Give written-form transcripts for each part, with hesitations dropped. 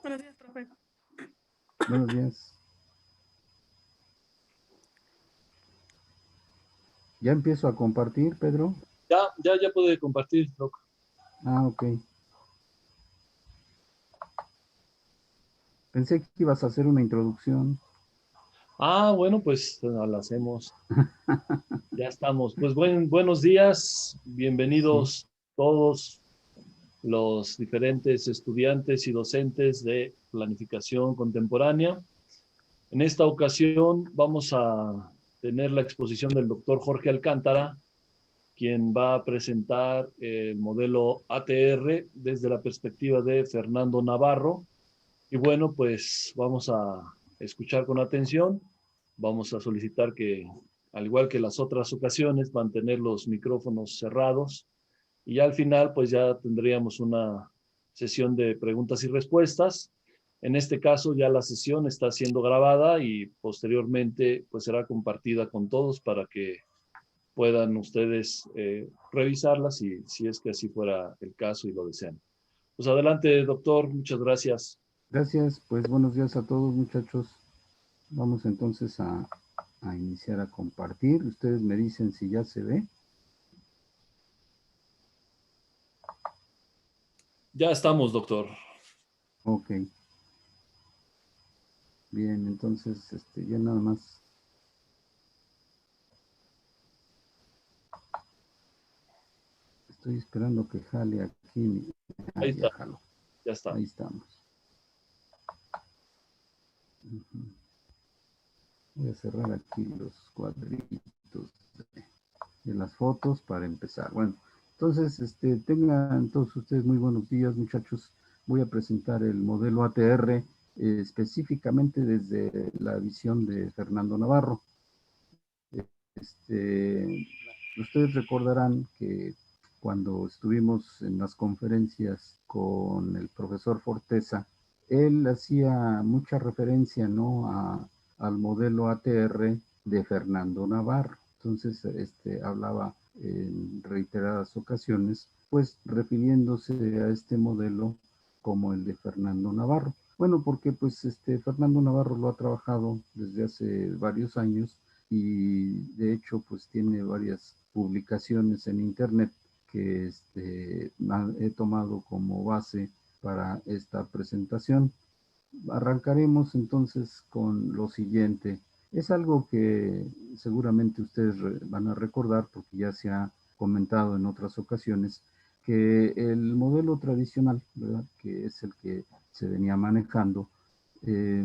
Buenos días, profe. Buenos días. Ya empiezo a compartir, Pedro. Ya puede compartir, Doc. Ah, ok. Pensé que ibas a hacer una introducción. Bueno, pues la hacemos. Ya estamos. Pues buenos días, Sí, bienvenidos todos los diferentes estudiantes y docentes de planificación contemporánea. En esta ocasión vamos a tener la exposición del doctor Jorge Alcántara, quien va a presentar el modelo ATR desde la perspectiva de Fernando Navarro. Y bueno, pues vamos a escuchar con atención. Vamos a solicitar que, al igual que las otras ocasiones, mantener los micrófonos cerrados. Y ya al final, pues ya tendríamos una sesión de preguntas y respuestas. En este caso, ya la sesión está siendo grabada y posteriormente, pues será compartida con todos para que puedan ustedes revisarlas si es que así fuera el caso y lo desean. Pues adelante, doctor. Muchas gracias. gracias. Pues buenos días a todos, muchachos. Vamos entonces a iniciar a compartir. Ustedes me dicen si ya se ve. Ya estamos, doctor. Ok. Bien, entonces ya nada más. Estoy esperando que jale aquí. Ahí Ya está, jaló. ya está. Ahí estamos. Voy a cerrar aquí los cuadritos de las fotos para empezar. Bueno, entonces tengan todos ustedes muy buenos días, muchachos. Voy a presentar el modelo ATR específicamente desde la visión de Fernando Navarro. Ustedes recordarán que cuando estuvimos en las conferencias con el profesor Forteza, él hacía mucha referencia, ¿no?, al modelo ATR de Fernando Navarro. Entonces, hablaba en reiteradas ocasiones, pues refiriéndose a este modelo como el de Fernando Navarro. Bueno, porque pues Fernando Navarro lo ha trabajado desde hace varios años y de hecho pues tiene varias publicaciones en internet que he tomado como base para esta presentación. Arrancaremos entonces con lo siguiente. Es algo que seguramente ustedes van a recordar porque ya se ha comentado en otras ocasiones, que el modelo tradicional, ¿verdad?, que es el que se venía manejando, eh,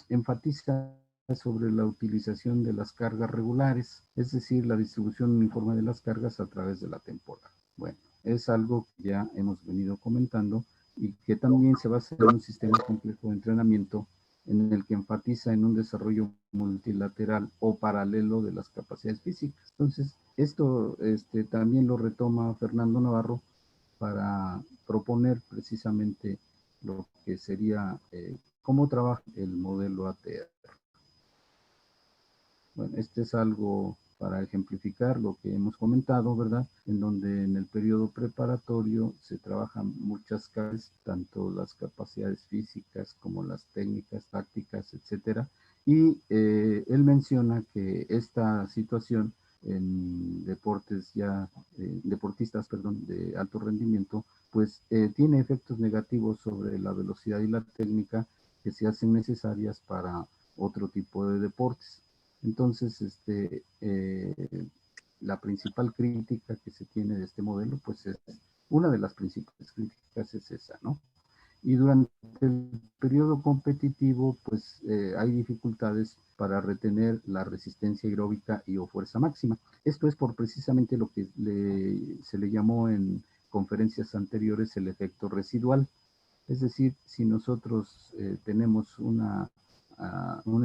enfatiza sobre la utilización de las cargas regulares, es decir, la distribución uniforme de las cargas a través de la temporada. Bueno, es algo que ya hemos venido comentando y que también se basa en un sistema complejo de entrenamiento en el que enfatiza en un desarrollo multilateral o paralelo de las capacidades físicas. Entonces, esto también lo retoma Fernando Navarro para proponer precisamente lo que sería cómo trabaja el modelo ATR. Bueno, este es algo para ejemplificar lo que hemos comentado, ¿verdad? En donde en el periodo preparatorio se trabajan muchas capacidades, tanto las capacidades físicas como las técnicas, tácticas, etcétera. Y él menciona que esta situación en deportistas, perdón, de alto rendimiento, pues tiene efectos negativos sobre la velocidad y la técnica que se hacen necesarias para otro tipo de deportes. Entonces, la principal crítica que se tiene de este modelo, pues es una de las principales críticas es esa, ¿no? Y durante el periodo competitivo, pues hay dificultades para retener la resistencia aeróbica y o fuerza máxima. Esto es por precisamente lo que se le llamó en conferencias anteriores el efecto residual. Es decir, si nosotros tenemos un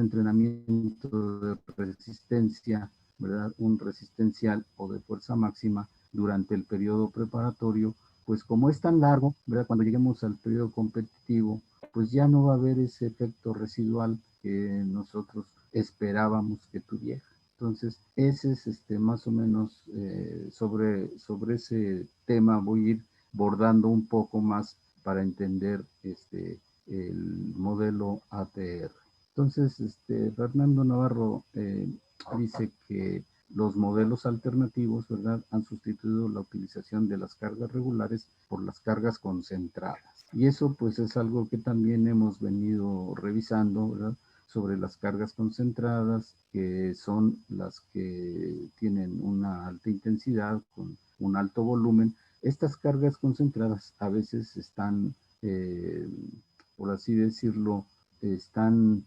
entrenamiento de resistencia, ¿verdad?, un resistencial o de fuerza máxima durante el periodo preparatorio, pues como es tan largo, ¿verdad?, cuando lleguemos al periodo competitivo, pues ya no va a haber ese efecto residual que nosotros esperábamos que tuviera. Entonces, ese es más o menos sobre ese tema voy a ir bordando un poco más para entender el modelo ATR. Entonces, Fernando Navarro dice que los modelos alternativos, ¿verdad?, han sustituido la utilización de las cargas regulares por las cargas concentradas. Y eso pues es algo que también hemos venido revisando, ¿verdad?, sobre las cargas concentradas, que son las que tienen una alta intensidad con un alto volumen. Estas cargas concentradas a veces están, por así decirlo, están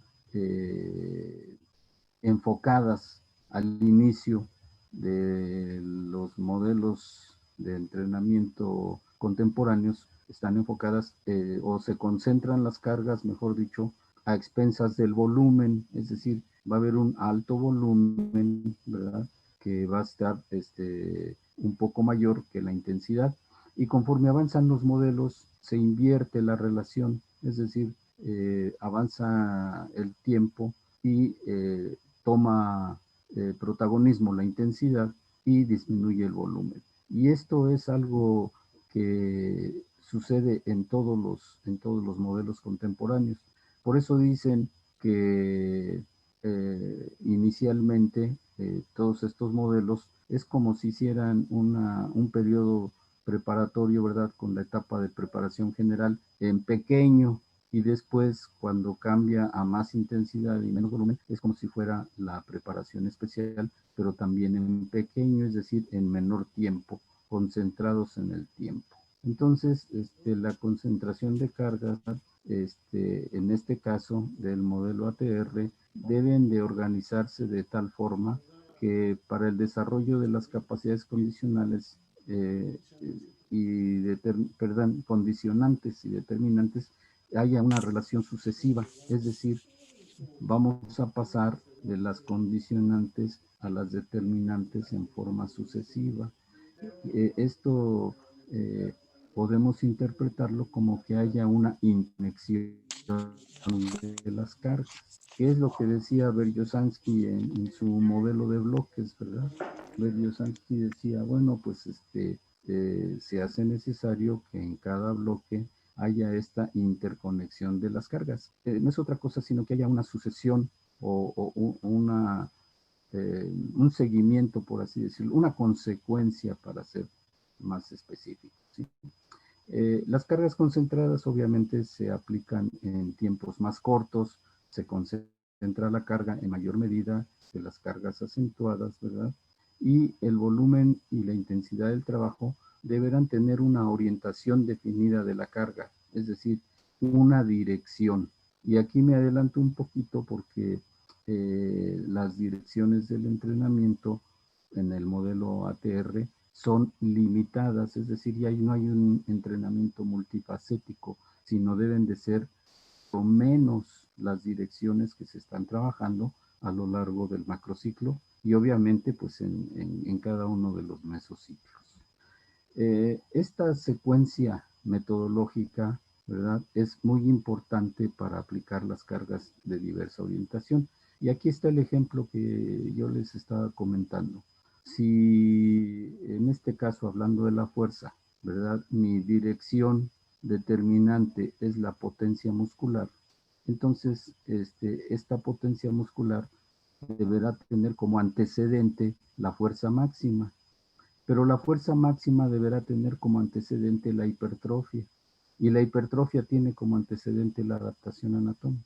enfocadas al inicio de los modelos de entrenamiento contemporáneos, están enfocadas o se concentran las cargas, mejor dicho, a expensas del volumen, es decir, va a haber un alto volumen, ¿verdad?, que va a estar un poco mayor que la intensidad, y conforme avanzan los modelos se invierte la relación, es decir, avanza el tiempo y toma protagonismo la intensidad y disminuye el volumen. Y esto es algo que sucede en todos los modelos contemporáneos. Por eso dicen que inicialmente todos estos modelos es como si hicieran un periodo preparatorio, ¿verdad?, con la etapa de preparación general en pequeño, y después cuando cambia a más intensidad y menos volumen es como si fuera la preparación especial, pero también en pequeño, es decir, en menor tiempo, concentrados en el tiempo. Entonces, la concentración de cargas, en este caso del modelo ATR, deben de organizarse de tal forma que para el desarrollo de las capacidades condicionales condicionantes y determinantes haya una relación sucesiva, es decir, vamos a pasar de las condicionantes a las determinantes en forma sucesiva. Esto podemos interpretarlo como que haya una inexión de las cargas, que es lo que decía Beryosansky en su modelo de bloques, ¿verdad? Beryosansky decía, bueno, pues se hace necesario que en cada bloque haya esta interconexión de las cargas. No es otra cosa sino que haya una sucesión un seguimiento, por así decirlo, una consecuencia para ser más específico, ¿sí? Las cargas concentradas obviamente se aplican en tiempos más cortos, se concentra la carga en mayor medida que las cargas acentuadas, ¿verdad? Y el volumen y la intensidad del trabajo deberán tener una orientación definida de la carga, es decir, una dirección. Y aquí me adelanto un poquito porque las direcciones del entrenamiento en el modelo ATR son limitadas, es decir, ya no hay un entrenamiento multifacético, sino deben de ser o menos las direcciones que se están trabajando a lo largo del macrociclo y obviamente pues en cada uno de los mesociclos. Esta secuencia metodológica, ¿verdad?, es muy importante para aplicar las cargas de diversa orientación. Y aquí está el ejemplo que yo les estaba comentando. Si en este caso, hablando de la fuerza, ¿verdad?, mi dirección determinante es la potencia muscular, entonces esta potencia muscular deberá tener como antecedente la fuerza máxima, pero la fuerza máxima deberá tener como antecedente la hipertrofia, y la hipertrofia tiene como antecedente la adaptación anatómica.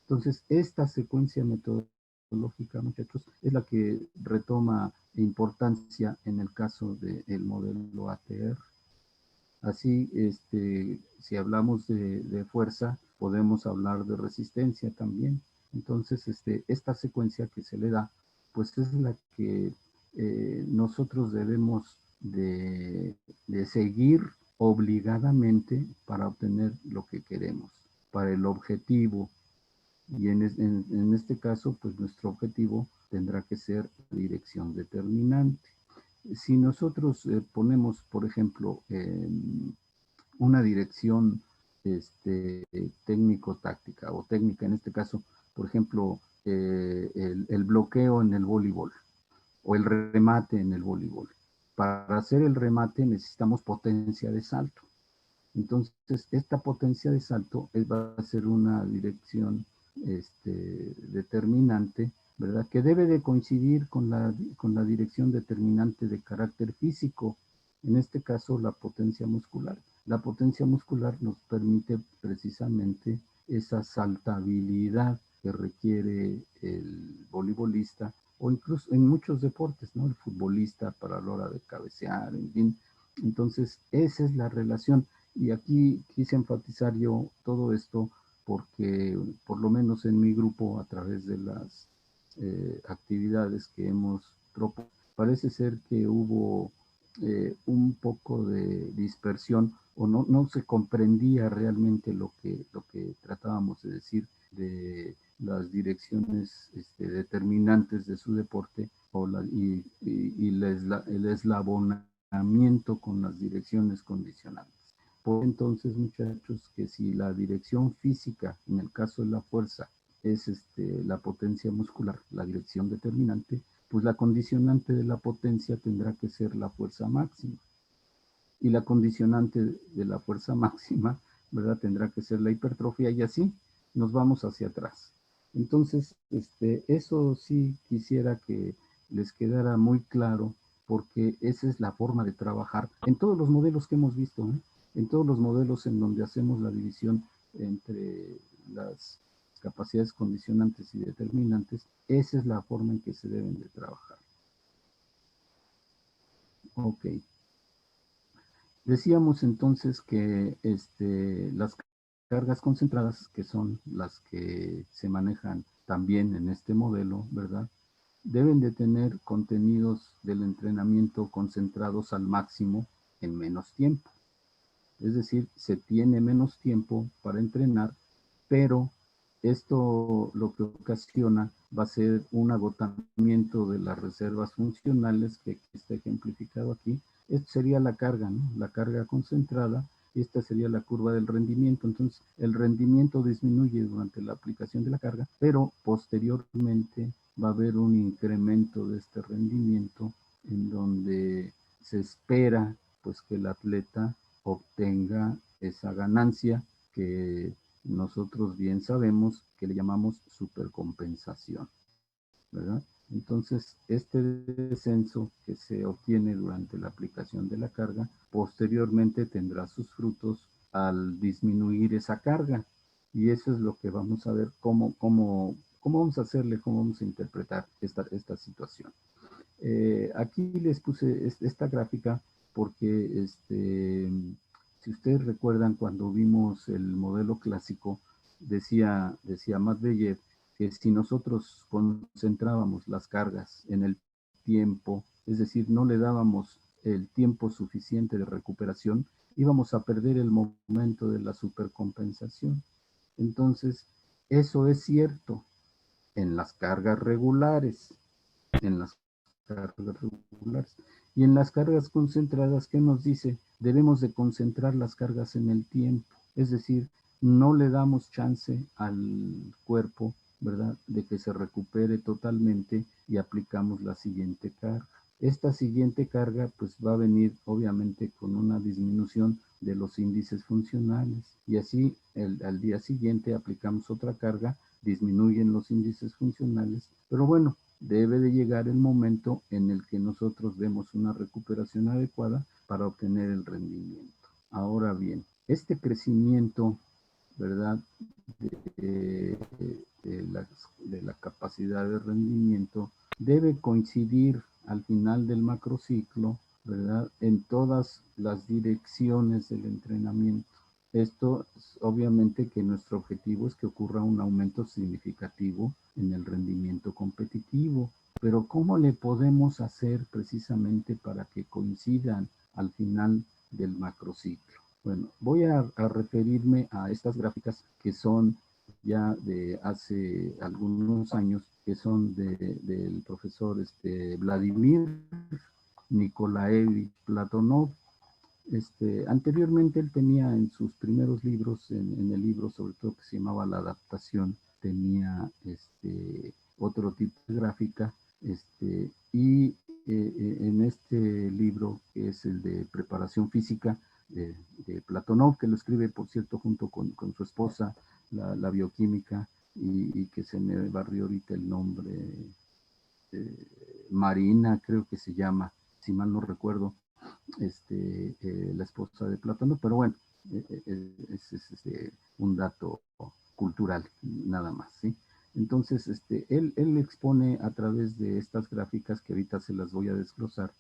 Entonces, esta secuencia metodológica, muchachos, es la que retoma importancia en el caso del modelo ATR. Así, si hablamos de fuerza, podemos hablar de resistencia también. Entonces, esta secuencia que se le da, pues es la que nosotros debemos de seguir obligadamente para obtener lo que queremos, para el objetivo. Y en este caso, pues nuestro objetivo tendrá que ser dirección determinante. Si nosotros ponemos, por ejemplo, una dirección técnico-táctica o técnica, en este caso, por ejemplo, el bloqueo en el voleibol o el remate en el voleibol. Para hacer el remate necesitamos potencia de salto. Entonces, esta potencia de salto va a ser una dirección determinante, ¿verdad? Que debe de coincidir con la dirección determinante de carácter físico, en este caso la potencia muscular. La potencia muscular nos permite precisamente esa saltabilidad que requiere el voleibolista o incluso en muchos deportes, ¿no? El futbolista para la hora de cabecear, en fin. Entonces, esa es la relación. Y aquí quise enfatizar yo todo esto porque, por lo menos en mi grupo, a través de las actividades que hemos propuesto, parece ser que hubo un poco de dispersión o no se comprendía realmente lo que tratábamos de decir de las direcciones determinantes de su deporte y el eslabonamiento con las direcciones condicionales. Por entonces, muchachos, que si la dirección física, en el caso de la fuerza, es la potencia muscular, la dirección determinante, pues la condicionante de la potencia tendrá que ser la fuerza máxima. Y la condicionante de la fuerza máxima, ¿verdad? Tendrá que ser la hipertrofia y así nos vamos hacia atrás. Entonces, eso sí quisiera que les quedara muy claro porque esa es la forma de trabajar en todos los modelos que hemos visto, ¿eh? En todos los modelos en donde hacemos la división entre las capacidades condicionantes y determinantes, esa es la forma en que se deben de trabajar. Ok. Decíamos entonces que las cargas concentradas, que son las que se manejan también en este modelo, ¿verdad? Deben de tener contenidos del entrenamiento concentrados al máximo en menos tiempo. Es decir, se tiene menos tiempo para entrenar, pero esto lo que ocasiona va a ser un agotamiento de las reservas funcionales que está ejemplificado aquí. Esto sería la carga, ¿no? La carga concentrada, y esta sería la curva del rendimiento. Entonces, el rendimiento disminuye durante la aplicación de la carga, pero posteriormente va a haber un incremento de este rendimiento en donde se espera pues que el atleta obtenga esa ganancia que nosotros bien sabemos que le llamamos supercompensación, ¿verdad? Entonces, este descenso que se obtiene durante la aplicación de la carga, posteriormente tendrá sus frutos al disminuir esa carga. Y eso es lo que vamos a ver cómo vamos a hacerle, cómo vamos a interpretar esta situación. Aquí les puse esta gráfica porque si ustedes recuerdan cuando vimos el modelo clásico, decía Matveyev que si nosotros concentrábamos las cargas en el tiempo, es decir, no le dábamos el tiempo suficiente de recuperación, íbamos a perder el momento de la supercompensación. Entonces, eso es cierto en las cargas regulares, en las cargas regulares. Y en las cargas concentradas, ¿qué nos dice? Debemos de concentrar las cargas en el tiempo, es decir, no le damos chance al cuerpo, ¿verdad?, de que se recupere totalmente y aplicamos la siguiente carga. Esta siguiente carga pues va a venir obviamente con una disminución de los índices funcionales y así al día siguiente aplicamos otra carga, disminuyen los índices funcionales, pero bueno, debe de llegar el momento en el que nosotros demos una recuperación adecuada para obtener el rendimiento. Ahora bien, este crecimiento, ¿verdad?, de, de la capacidad de rendimiento debe coincidir al final del macrociclo, ¿verdad?, en todas las direcciones del entrenamiento. Esto es obviamente que nuestro objetivo es que ocurra un aumento significativo en el rendimiento competitivo, pero ¿cómo le podemos hacer precisamente para que coincidan al final del macrociclo? Bueno, voy a referirme a estas gráficas que son ya de hace algunos años, que son del profesor Vladimir Nikolaevich Platonov. Anteriormente él tenía en sus primeros libros, en el libro sobre todo que se llamaba La Adaptación, tenía otro tipo de gráfica, y en este libro, que es el de Preparación Física, de Platonov, que lo escribe, por cierto, junto con su esposa, la bioquímica, y que se me barrió ahorita el nombre, Marina, creo que se llama, si mal no recuerdo, la esposa de Platonov, pero bueno, es un dato cultural, nada más, ¿sí? Entonces, él expone a través de estas gráficas, que ahorita se las voy a desglosar,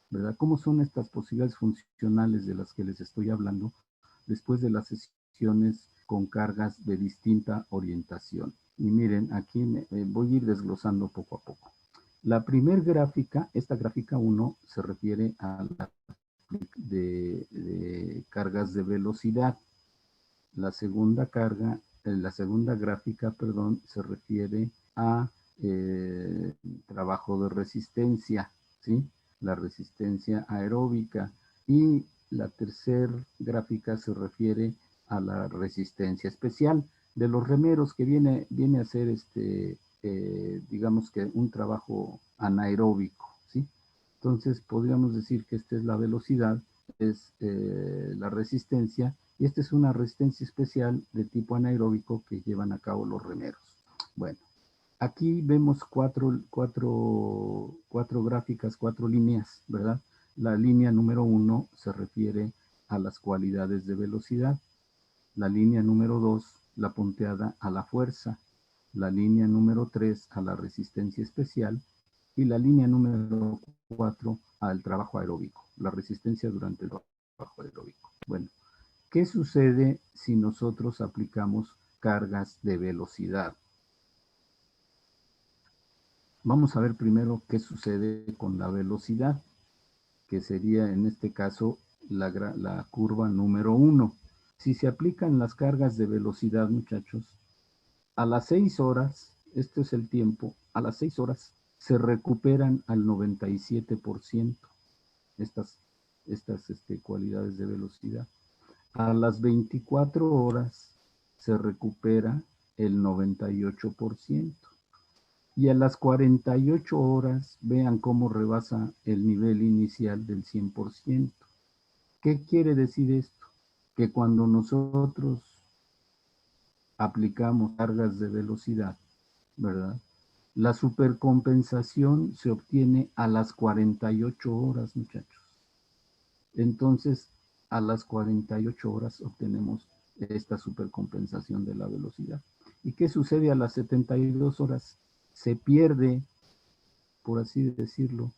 ¿verdad? ¿Cómo son estas posibilidades funcionales de las que les estoy hablando después de las sesiones con cargas de distinta orientación? Y miren, aquí voy a ir desglosando poco a poco. La primer gráfica, esta gráfica 1, se refiere a la de cargas de velocidad. La segunda la segunda gráfica, perdón, se refiere a trabajo de resistencia, ¿sí? La resistencia aeróbica. Y la tercera gráfica se refiere a la resistencia especial de los remeros, que viene a ser, digamos que un trabajo anaeróbico, ¿sí? Entonces, podríamos decir que esta es la velocidad, es la resistencia, y esta es una resistencia especial de tipo anaeróbico que llevan a cabo los remeros. Bueno, aquí vemos cuatro gráficas, cuatro líneas, ¿verdad? La línea número 1 se refiere a las cualidades de velocidad. La línea número 2, la punteada, a la fuerza. La línea número 3, a la resistencia especial. Y la línea número 4, al trabajo aeróbico, la resistencia durante el trabajo aeróbico. Bueno, ¿qué sucede si nosotros aplicamos cargas de velocidad? Vamos a ver primero qué sucede con la velocidad, que sería en este caso la curva número 1. Si se aplican las cargas de velocidad, muchachos, a las 6 horas, este es el tiempo, a las 6 horas se recuperan al 97% estas, estas cualidades de velocidad. A las 24 horas se recupera el 98%. Y a las 48 horas, vean cómo rebasa el nivel inicial del 100%. ¿Qué quiere decir esto? Que cuando nosotros aplicamos cargas de velocidad, ¿verdad? La supercompensación se obtiene a las 48 horas, muchachos. Entonces, a las 48 horas obtenemos esta supercompensación de la velocidad. ¿Y qué sucede a las 72 horas? Se pierde, por así decirlo,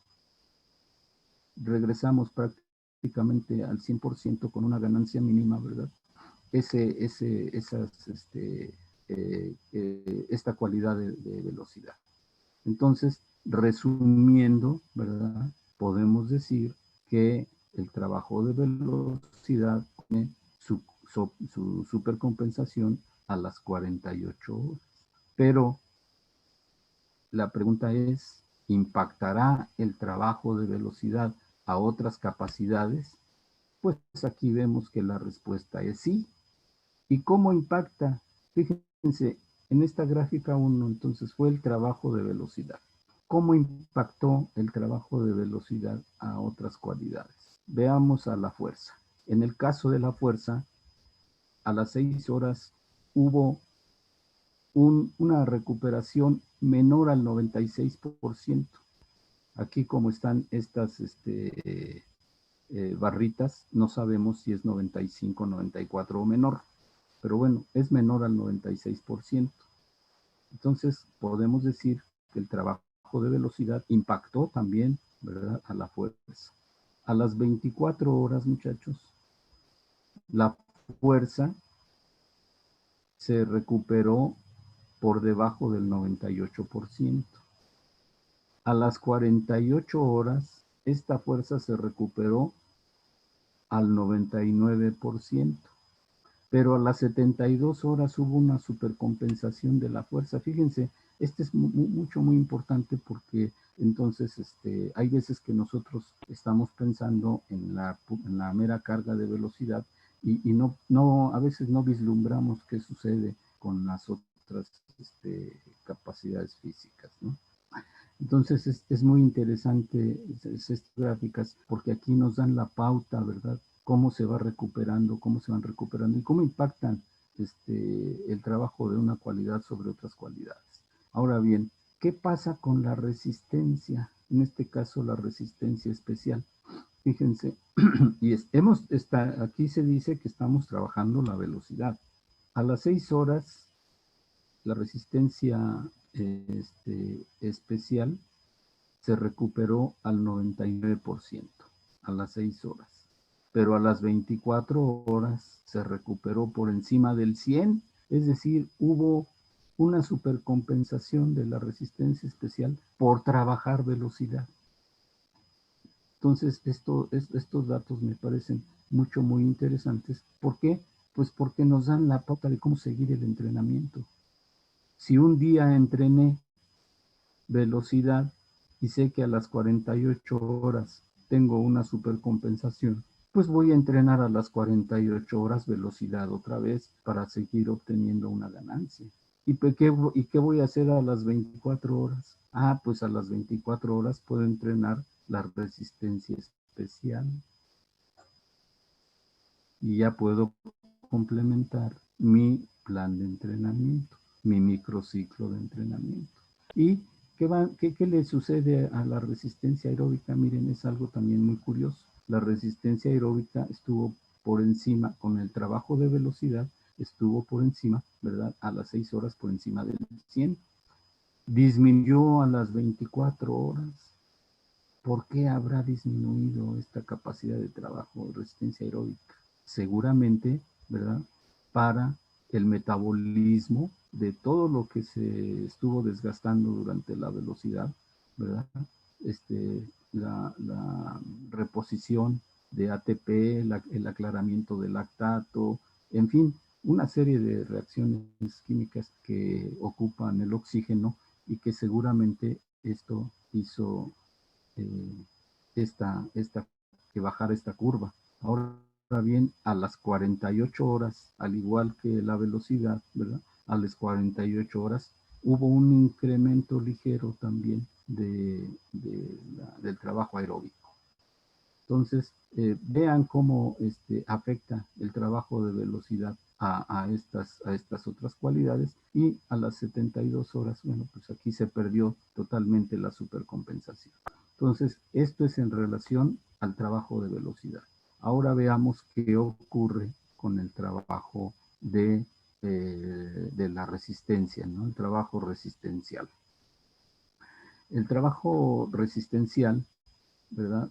regresamos prácticamente al 100% con una ganancia mínima, ¿verdad? Esta cualidad de velocidad. Entonces, resumiendo, ¿verdad? Podemos decir que el trabajo de velocidad tiene su supercompensación a las 48 horas. Pero la pregunta es, ¿impactará el trabajo de velocidad a otras capacidades? Pues aquí vemos que la respuesta es sí. ¿Y cómo impacta? Fíjense, en esta gráfica 1, entonces, fue el trabajo de velocidad. ¿Cómo impactó el trabajo de velocidad a otras cualidades? Veamos a la fuerza. En el caso de la fuerza, a las 6 horas hubo una recuperación menor al 96%. Aquí, como están estas barritas, no sabemos si es 95, 94 o menor, pero bueno, es menor al 96%. Entonces, podemos decir que el trabajo de velocidad impactó también, ¿verdad?, a la fuerza. A las 24 horas, muchachos, la fuerza se recuperó por debajo del 98%. A las 48 horas, esta fuerza se recuperó al 99%. Pero a las 72 horas hubo una supercompensación de la fuerza. Fíjense, este es muy importante, porque entonces hay veces que nosotros estamos pensando en la mera carga de velocidad y a veces no vislumbramos qué sucede con las otras capacidades físicas, ¿no? Entonces es muy interesante estas gráficas, porque aquí nos dan la pauta, ¿verdad?, cómo se va recuperando, cómo se van recuperando y cómo impactan el trabajo de una cualidad sobre otras cualidades. Ahora bien, ¿qué pasa con la resistencia? En este caso, la resistencia especial. Fíjense, y aquí se dice que estamos trabajando la velocidad. A las 6 horas, la resistencia especial se recuperó al 99% a las 6 horas. Pero a las 24 horas se recuperó por encima del 100, es decir, hubo una supercompensación de la resistencia especial por trabajar velocidad. Entonces, estos datos me parecen muy interesantes. ¿Por qué? Pues porque nos dan la pauta de cómo seguir el entrenamiento. Si un día entrené velocidad y sé que a las 48 horas tengo una supercompensación, pues voy a entrenar a las 48 horas velocidad otra vez para seguir obteniendo una ganancia. ¿Y qué voy a hacer a las 24 horas? Ah, pues a las 24 horas puedo entrenar la resistencia especial y ya puedo complementar mi plan de entrenamiento, mi microciclo de entrenamiento. ¿Y qué le sucede a la resistencia aeróbica? Miren, es algo también muy curioso. La resistencia aeróbica estuvo por encima, con el trabajo de velocidad, estuvo por encima, ¿verdad? A las 6 horas por encima del 100. Disminuyó a las 24 horas. ¿Por qué habrá disminuido esta capacidad de trabajo de resistencia aeróbica? Seguramente, ¿verdad? Para el metabolismo de todo lo que se estuvo desgastando durante la velocidad, ¿verdad? La reposición de ATP, el aclaramiento del lactato, en fin, una serie de reacciones químicas que ocupan el oxígeno y que seguramente esto hizo eh, que bajar esta curva. Ahora bien, a las 48 horas, al igual que la velocidad, ¿verdad? A las 48 horas hubo un incremento ligero también del trabajo aeróbico. Entonces, vean cómo afecta el trabajo de velocidad a estas otras cualidades y a las 72 horas, bueno, pues aquí se perdió totalmente la supercompensación. Entonces, esto es en relación al trabajo de velocidad. Ahora veamos qué ocurre con el trabajo de la resistencia, ¿no? El trabajo resistencial. El trabajo resistencial, ¿verdad?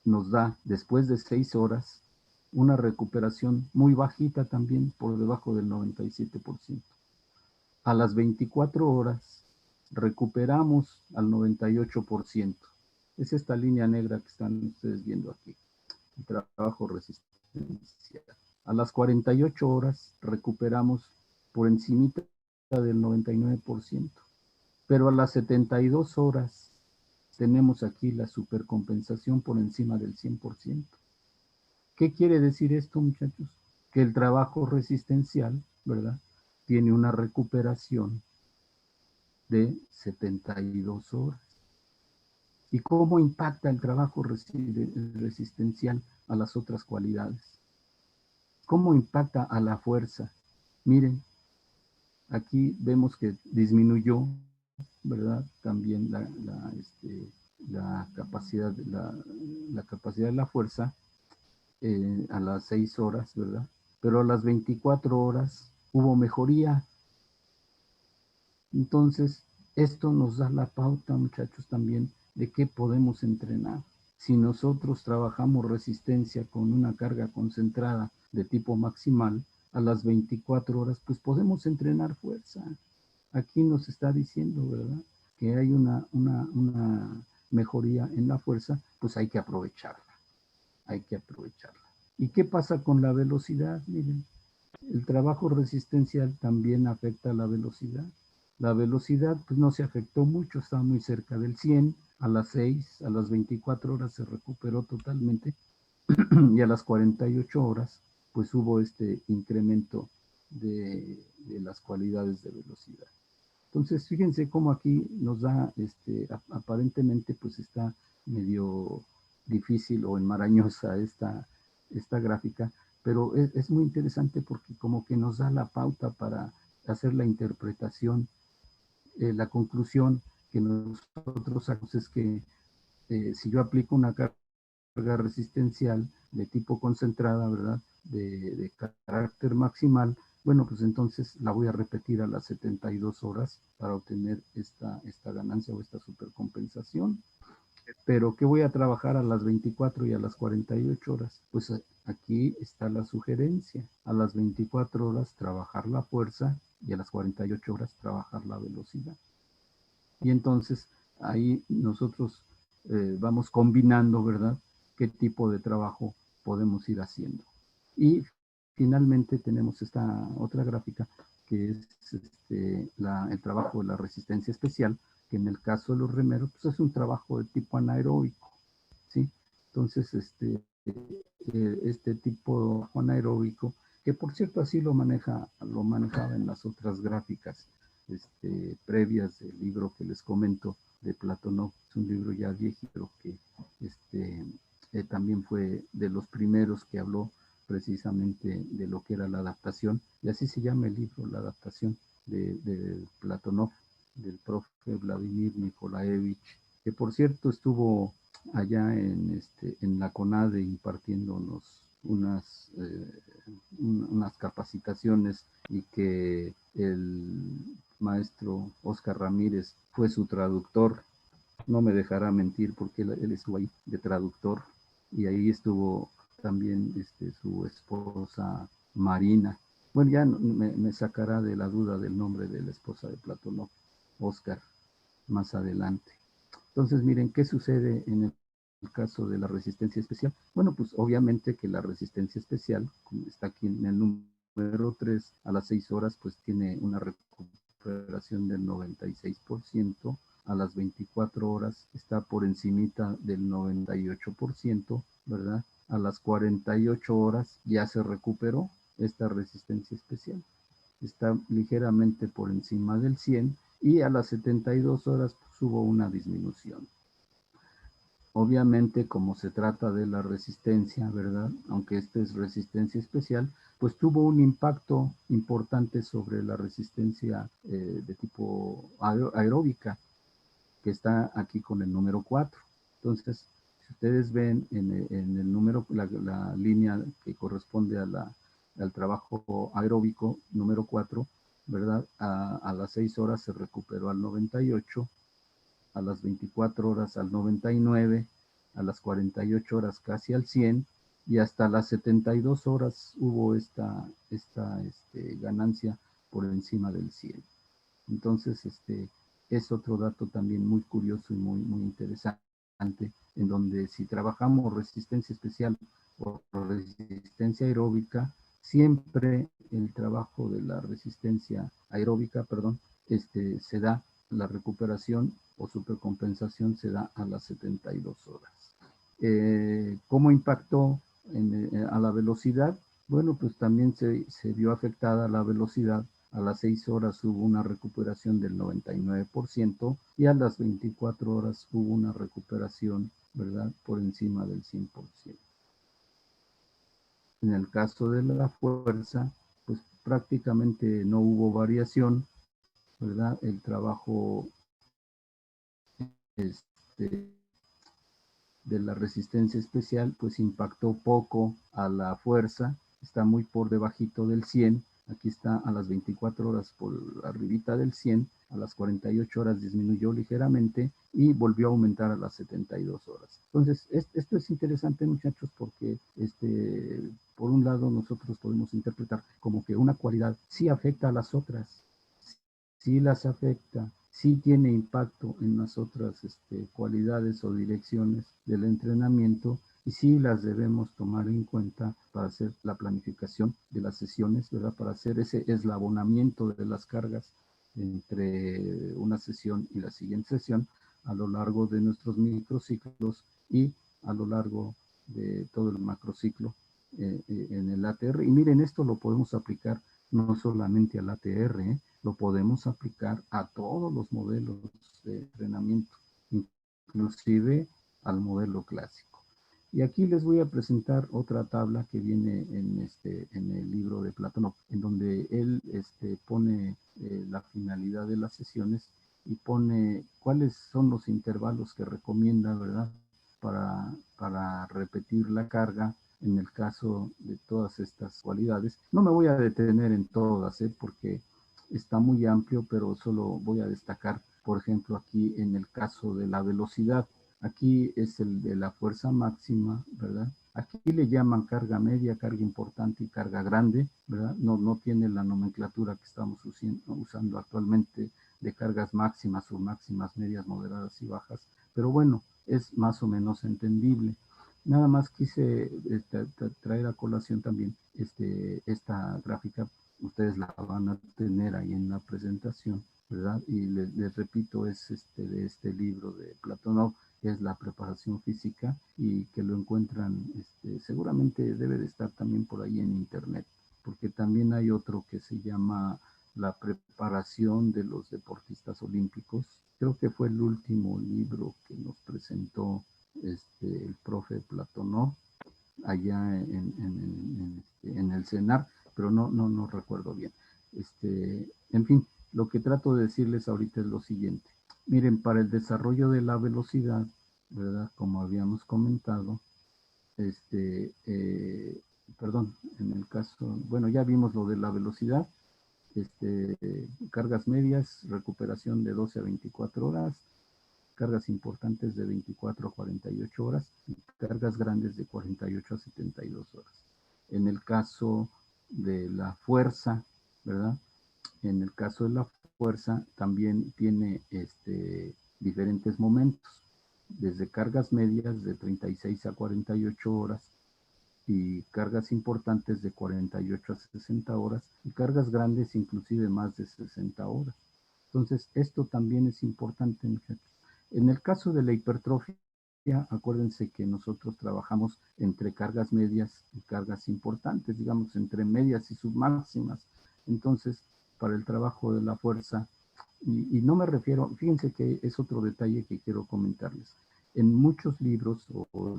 Nos da, después de 6 horas, una recuperación muy bajita también, por debajo del 97%. A las 24 horas recuperamos al 98%. Es esta línea negra que están ustedes viendo aquí, el trabajo resistencial. A las 48 horas recuperamos por encimita del 99%, pero a las 72 horas tenemos aquí la supercompensación por encima del 100%. ¿Qué quiere decir esto, muchachos? Que el trabajo resistencial, ¿verdad? Tiene una recuperación de 72 horas. ¿Y cómo impacta el trabajo resistencial a las otras cualidades? ¿Cómo impacta a la fuerza? Miren, aquí vemos que disminuyó, ¿verdad? También la capacidad, la capacidad de la fuerza a las 6 horas, ¿verdad? Pero a las 24 horas hubo mejoría. Entonces, esto nos da la pauta, muchachos, también de qué podemos entrenar. Si nosotros trabajamos resistencia con una carga concentrada de tipo maximal, a las 24 horas, pues podemos entrenar fuerza. Aquí nos está diciendo, ¿verdad? Que hay una mejoría en la fuerza, pues hay que aprovecharla. Hay que aprovecharla. ¿Y qué pasa con la velocidad? Miren, el trabajo resistencial también afecta a la velocidad. La velocidad pues no se afectó mucho, estaba muy cerca del 100, a las 6, a las 24 horas se recuperó totalmente y a las 48 horas pues hubo este incremento de las cualidades de velocidad. Entonces, fíjense cómo aquí nos da, aparentemente pues está medio difícil o enmarañosa esta gráfica, pero es muy interesante porque como que nos da la pauta para hacer la interpretación. La conclusión que nosotros sacamos es que si yo aplico una carga resistencial de tipo concentrada, ¿verdad? De carácter maximal, bueno, pues entonces la voy a repetir a las 72 horas para obtener esta ganancia o esta supercompensación. Pero ¿qué voy a trabajar a las 24 y a las 48 horas? Pues aquí está la sugerencia. A las 24 horas trabajar la fuerza y a las 48 horas trabajar la velocidad. Y entonces ahí nosotros vamos combinando, ¿verdad? ¿Qué tipo de trabajo podemos ir haciendo? Y finalmente tenemos esta otra gráfica que es el trabajo de la resistencia especial, que en el caso de los remeros, pues es un trabajo de tipo anaeróbico, ¿sí? Entonces, este tipo anaeróbico, que por cierto así lo manejaba en las otras gráficas previas del libro que les comento de Platonov. Es un libro ya viejito que también fue de los primeros que habló precisamente de lo que era la adaptación, y así se llama el libro, La adaptación de Platonov, del profe Vladimir Nikolaevich, que por cierto estuvo allá en la CONADE impartiéndonos unas capacitaciones, y que el maestro Oscar Ramírez fue su traductor. No me dejará mentir porque él estuvo ahí de traductor, y ahí estuvo también su esposa Marina. Bueno, ya me sacará de la duda del nombre de la esposa de Platonov, Oscar, más adelante. Entonces, miren, ¿qué sucede en el caso de la resistencia especial? Bueno, pues obviamente que la resistencia especial, como está aquí en el número 3, a las 6 horas, pues tiene una recuperación del 96%, a las 24 horas está por encimita del 98%, ¿verdad? A las 48 horas ya se recuperó esta resistencia especial, está ligeramente por encima del 100, y a las 72 horas pues, hubo una disminución. Obviamente, como se trata de la resistencia, ¿verdad? Aunque esta es resistencia especial, pues tuvo un impacto importante sobre la resistencia de tipo aeróbica, que está aquí con el número 4. Entonces, si ustedes ven en el número, la línea que corresponde al trabajo aeróbico número 4, ¿verdad? A las 6 horas se recuperó al 98, a las 24 horas al 99, a las 48 horas casi al 100, y hasta las 72 horas hubo esta ganancia por encima del 100. Entonces, es otro dato también muy curioso y muy interesante, en donde si trabajamos resistencia especial o resistencia aeróbica, siempre el trabajo de la resistencia aeróbica, perdón, se da, la recuperación o supercompensación se da a las 72 horas. ¿Cómo impactó a la velocidad? Bueno, pues también se vio afectada la velocidad. A las 6 horas hubo una recuperación del 99%, y a las 24 horas hubo una recuperación, ¿verdad?, por encima del 100%. En el caso de la fuerza, pues prácticamente no hubo variación, ¿verdad? El trabajo de la resistencia especial pues impactó poco a la fuerza, está muy por debajito del 100, aquí está a las 24 horas por arribita del 100, a las 48 horas disminuyó ligeramente y volvió a aumentar a las 72 horas. Entonces, esto es interesante, muchachos, porque por un lado nosotros podemos interpretar como que una cualidad sí afecta a las otras, sí las afecta, sí tiene impacto en las otras cualidades o direcciones del entrenamiento, y sí las debemos tomar en cuenta para hacer la planificación de las sesiones, ¿verdad? Para hacer ese eslabonamiento de las cargas entre una sesión y la siguiente sesión a lo largo de nuestros microciclos y a lo largo de todo el macrociclo en el ATR. Y miren, esto lo podemos aplicar no solamente al ATR, lo podemos aplicar a todos los modelos de entrenamiento, inclusive al modelo clásico. Y aquí les voy a presentar otra tabla que viene en el libro de Platón, en donde él pone la finalidad de las sesiones y pone cuáles son los intervalos que recomienda, ¿verdad? Para repetir la carga en el caso de todas estas cualidades. No me voy a detener en todas, porque está muy amplio, pero solo voy a destacar, por ejemplo, aquí en el caso de la velocidad. Aquí es el de la fuerza máxima, ¿verdad? Aquí le llaman carga media, carga importante y carga grande, ¿verdad? No tiene la nomenclatura que estamos usando actualmente de cargas máximas, submáximas, medias, moderadas y bajas. Pero bueno, es más o menos entendible. Nada más quise traer a colación también esta gráfica. Ustedes la van a tener ahí en la presentación, ¿verdad? Y les repito, es de este libro de Platonov, que es la preparación física, y que lo encuentran, seguramente debe de estar también por ahí en internet, porque también hay otro que se llama la preparación de los deportistas olímpicos. Creo que fue el último libro que nos presentó el profe Platonov allá en el CENAR, pero no recuerdo bien. En fin, lo que trato de decirles ahorita es lo siguiente. Miren, para el desarrollo de la velocidad, ¿verdad? Como habíamos comentado, perdón, en el caso, bueno, ya vimos lo de la velocidad, cargas medias, recuperación de 12 a 24 horas, cargas importantes de 24 a 48 horas y cargas grandes de 48 a 72 horas. En el caso de la fuerza, ¿verdad? En el caso de la fuerza también tiene diferentes momentos, desde cargas medias de 36 a 48 horas y cargas importantes de 48 a 60 horas y cargas grandes inclusive más de 60 horas. Entonces, esto también es importante, muchachos. En el caso de la hipertrofia, acuérdense que nosotros trabajamos entre cargas medias y cargas importantes, digamos, entre medias y submáximas. Entonces, para el trabajo de la fuerza, y no me refiero, fíjense que es otro detalle que quiero comentarles. En muchos libros o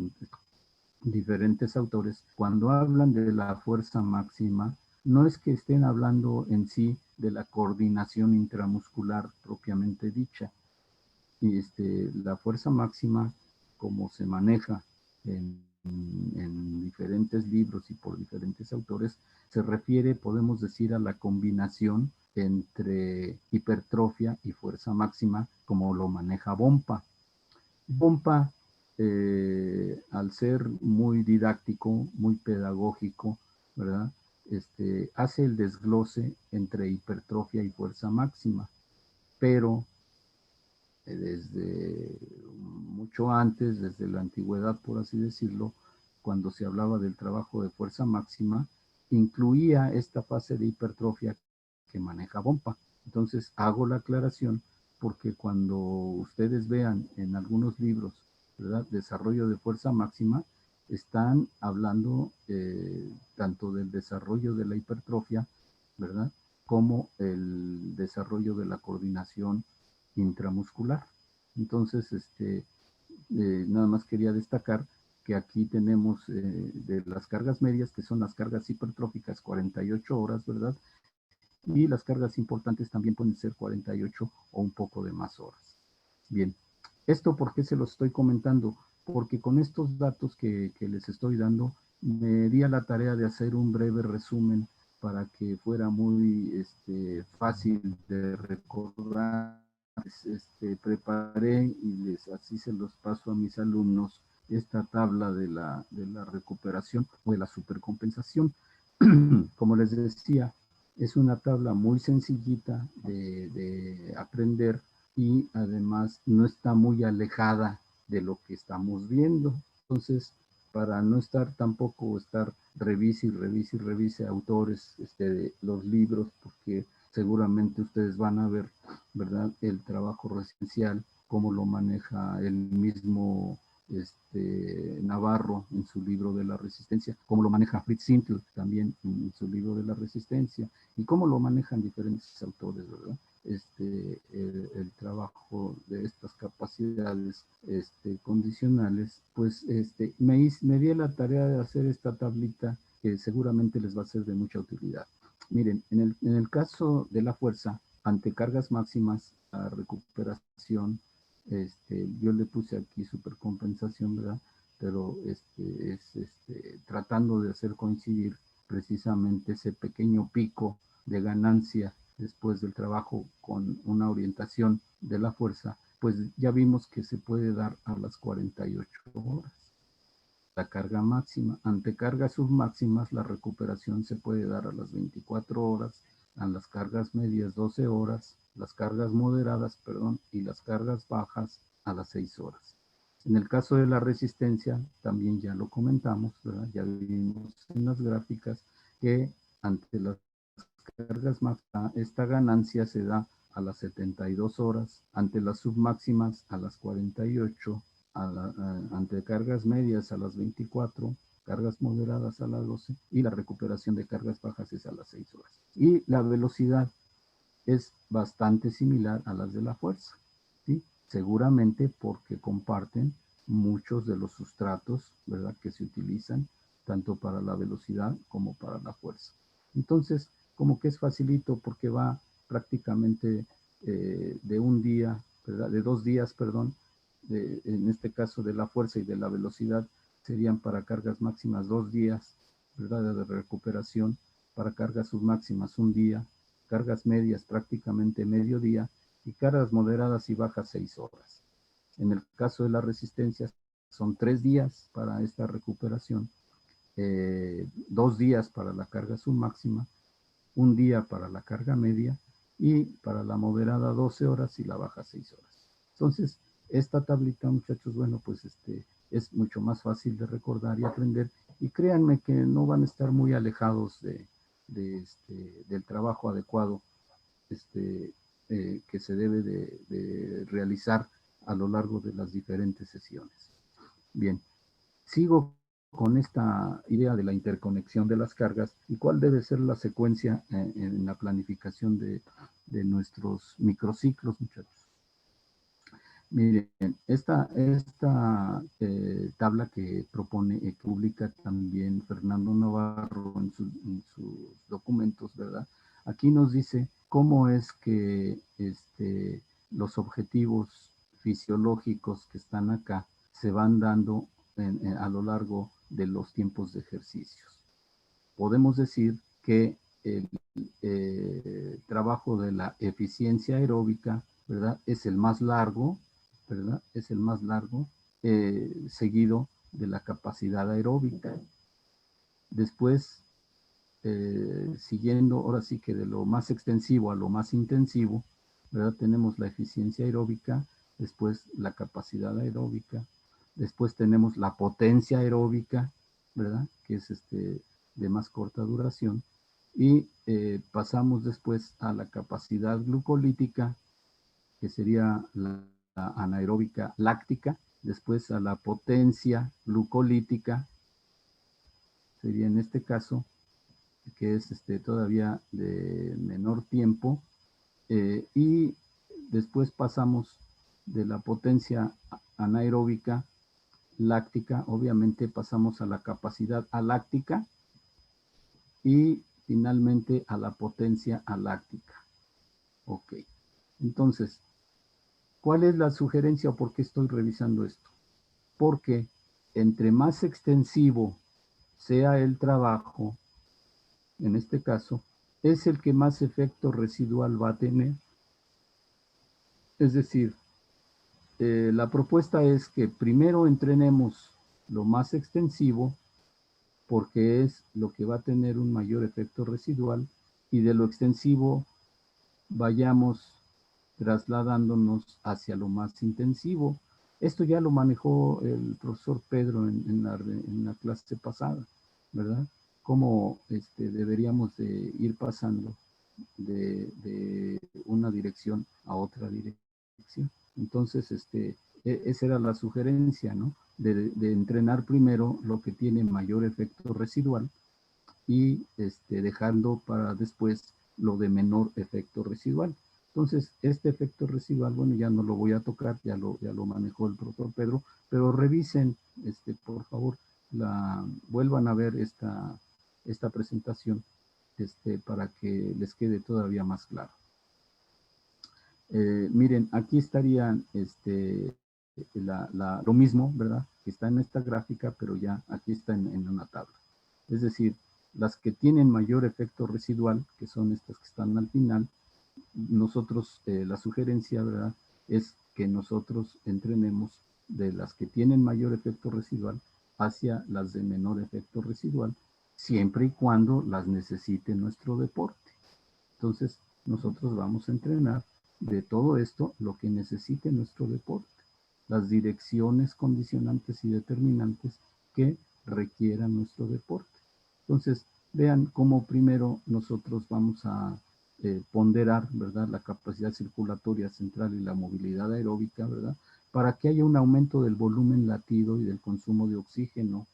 diferentes autores, cuando hablan de la fuerza máxima, no es que estén hablando en sí de la coordinación intramuscular propiamente dicha. Y la fuerza máxima, como se maneja en diferentes libros y por diferentes autores, se refiere, podemos decir, a la combinación entre hipertrofia y fuerza máxima, como lo maneja Bompa. Bompa, al ser muy didáctico, muy pedagógico, ¿verdad? Hace el desglose entre hipertrofia y fuerza máxima, pero desde mucho antes, desde la antigüedad, por así decirlo, cuando se hablaba del trabajo de fuerza máxima, incluía esta fase de hipertrofia que maneja Bompa. Entonces hago la aclaración porque cuando ustedes vean en algunos libros, ¿verdad?, desarrollo de fuerza máxima, están hablando tanto del desarrollo de la hipertrofia, ¿verdad?, como el desarrollo de la coordinación intramuscular. Entonces, nada más quería destacar que aquí tenemos de las cargas medias, que son las cargas hipertróficas, 48 horas, ¿verdad? Y las cargas importantes también pueden ser 48 o un poco de más horas. Bien, ¿esto por qué se los estoy comentando? Porque con estos datos que les estoy dando, me di a la tarea de hacer un breve resumen para que fuera muy fácil de recordar. Preparé y así se los paso a mis alumnos esta tabla de la recuperación o de la supercompensación. Como les decía, es una tabla muy sencillita de aprender y además no está muy alejada de lo que estamos viendo. Entonces, para no estar tampoco estar revise y revise y revise autores de los libros, porque seguramente ustedes van a ver, ¿verdad?, el trabajo residencial, cómo lo maneja el mismo Navarro en su libro de la resistencia, cómo lo maneja Fritz Sintel también en su libro de la resistencia, y cómo lo manejan diferentes autores, ¿verdad? el trabajo de estas capacidades condicionales, pues me di a la tarea de hacer esta tablita que seguramente les va a ser de mucha utilidad. Miren, en el caso de la fuerza, ante cargas máximas, la recuperación, yo le puse aquí supercompensación, ¿verdad? Pero tratando de hacer coincidir precisamente ese pequeño pico de ganancia después del trabajo con una orientación de la fuerza, pues ya vimos que se puede dar a las 48 horas. La carga máxima, ante cargas submáximas, la recuperación se puede dar a las 24 horas, a las cargas medias 12 horas, las cargas moderadas, perdón, y las cargas bajas a las 6 horas. En el caso de la resistencia, también ya lo comentamos, ¿verdad? Ya vimos en las gráficas que ante las cargas máximas, esta ganancia se da a las 72 horas, ante las submáximas a las 48, ante cargas medias a las 24, cargas moderadas a las 12 y la recuperación de cargas bajas es a las 6 horas. Y la velocidad es bastante similar a las de la fuerza, ¿sí? Seguramente porque comparten muchos de los sustratos, ¿verdad?, que se utilizan tanto para la velocidad como para la fuerza. Entonces, como que es facilito porque va prácticamente de un día, ¿verdad?, de 2 días, perdón, en este caso de la fuerza y de la velocidad, serían para cargas máximas 2 días, ¿verdad?, de recuperación, para cargas submáximas 1 día, cargas medias prácticamente medio día y cargas moderadas y bajas 6 horas. En el caso de la resistencia son 3 días para esta recuperación, 2 días para la carga submáxima, 1 día para la carga media y para la moderada 12 horas y la baja 6 horas. Entonces, esta tablita, muchachos, bueno, pues es mucho más fácil de recordar y aprender, y créanme que no van a estar muy alejados del trabajo adecuado que se debe de realizar a lo largo de las diferentes sesiones. Bien, sigo con esta idea de la interconexión de las cargas y cuál debe ser la secuencia en la planificación de nuestros microciclos, muchachos. Miren, esta tabla que propone, que publica también Fernando Navarro en sus documentos, ¿verdad? Aquí nos dice cómo es que los objetivos fisiológicos que están acá se van dando a lo largo de los tiempos de ejercicios. Podemos decir que el trabajo de la eficiencia aeróbica, ¿verdad?, es el más largo, ¿verdad? Es el más largo, seguido de la capacidad aeróbica. Después, siguiendo ahora sí que de lo más extensivo a lo más intensivo, ¿verdad?, tenemos la eficiencia aeróbica, después la capacidad aeróbica, después tenemos la potencia aeróbica, ¿verdad?, que es de más corta duración, y pasamos después a la capacidad glucolítica, que sería la anaeróbica láctica, después a la potencia glucolítica, sería en este caso, que es todavía de menor tiempo, y después pasamos de la potencia anaeróbica láctica, obviamente pasamos a la capacidad aláctica y finalmente a la potencia aláctica. Ok, entonces, ¿cuál es la sugerencia o por qué estoy revisando esto? Porque entre más extensivo sea el trabajo, en este caso, es el que más efecto residual va a tener. Es decir, la propuesta es que primero entrenemos lo más extensivo, porque es lo que va a tener un mayor efecto residual, y de lo extensivo vayamos trasladándonos hacia lo más intensivo. Esto ya lo manejó el profesor Pedro en la clase pasada, ¿verdad? Cómo deberíamos de ir pasando de una dirección a otra dirección. Entonces, esa era la sugerencia, ¿no? De entrenar primero lo que tiene mayor efecto residual y dejando para después lo de menor efecto residual. Entonces, este efecto residual, bueno, ya no lo voy a tocar, ya lo manejó el profesor Pedro, pero revisen, por favor, vuelvan a ver esta presentación, para que les quede todavía más claro. Miren, aquí estarían, lo mismo, ¿verdad? Que está en esta gráfica, pero ya aquí está en una tabla. Es decir, las que tienen mayor efecto residual, que son estas que están al final, nosotros, la sugerencia, ¿verdad?, es que nosotros entrenemos de las que tienen mayor efecto residual hacia las de menor efecto residual, siempre y cuando las necesite nuestro deporte. Entonces, nosotros vamos a entrenar de todo esto lo que necesite nuestro deporte, las direcciones condicionantes y determinantes que requieran nuestro deporte. Entonces, vean cómo primero nosotros vamos a ponderar, ¿verdad?, la capacidad circulatoria central y la movilidad aeróbica, ¿verdad?, para que haya un aumento del volumen latido y del consumo de oxígeno.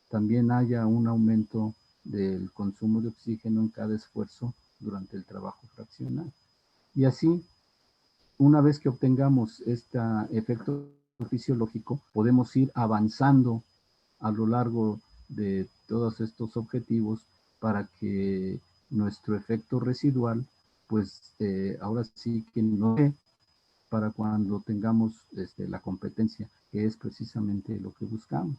También haya un aumento del consumo de oxígeno en cada esfuerzo durante el trabajo fraccional. Y así, una vez que obtengamos este efecto fisiológico, podemos ir avanzando a lo largo de todos estos objetivos para que nuestro efecto residual, pues ahora sí que no para cuando tengamos la competencia, que es precisamente lo que buscamos.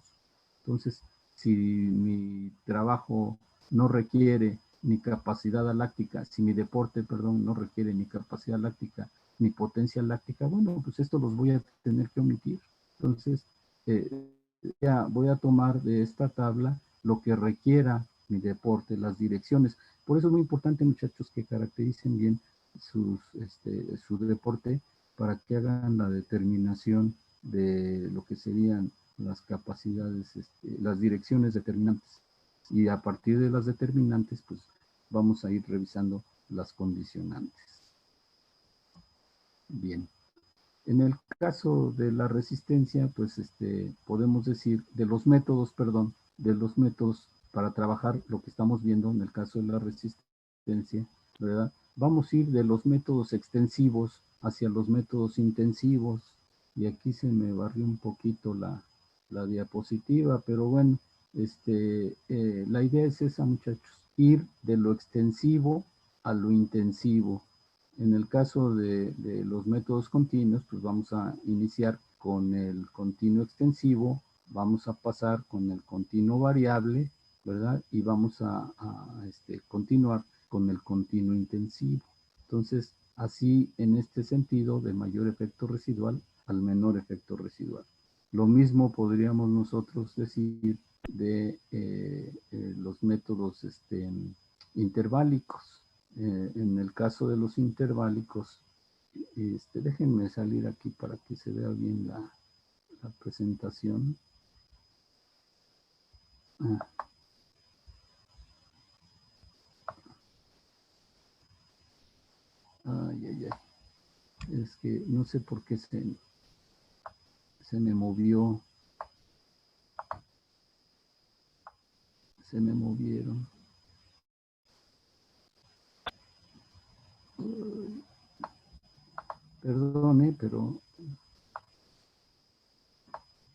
Entonces, si mi trabajo no requiere ni capacidad láctica, si mi deporte, perdón, no requiere ni capacidad láctica ni potencia láctica, bueno, pues esto los voy a tener que omitir. Entonces, ya voy a tomar de esta tabla lo que requiera mi deporte, las direcciones. Por eso es muy importante, muchachos, que caractericen bien su deporte para que hagan la determinación de lo que serían las capacidades, las direcciones determinantes. Y a partir de las determinantes, pues vamos a ir revisando las condicionantes. Bien. En el caso de la resistencia, pues podemos decir de los métodos para trabajar lo que estamos viendo en el caso de la resistencia, ¿verdad? Vamos a ir de los métodos extensivos hacia los métodos intensivos. Y aquí se me barrió un poquito la diapositiva, pero bueno, la idea es esa, muchachos, ir de lo extensivo a lo intensivo. En el caso de los métodos continuos, pues vamos a iniciar con el continuo extensivo, vamos a pasar con el continuo variable, ¿verdad? Y vamos a continuar con el continuo intensivo. Entonces, así en este sentido, de mayor efecto residual al menor efecto residual. Lo mismo podríamos nosotros decir de los métodos interválicos. En el caso de los interválicos, déjenme salir aquí para que se vea bien la presentación. Ay. Es que no sé por qué se me movió. Se me movieron. Perdone, pero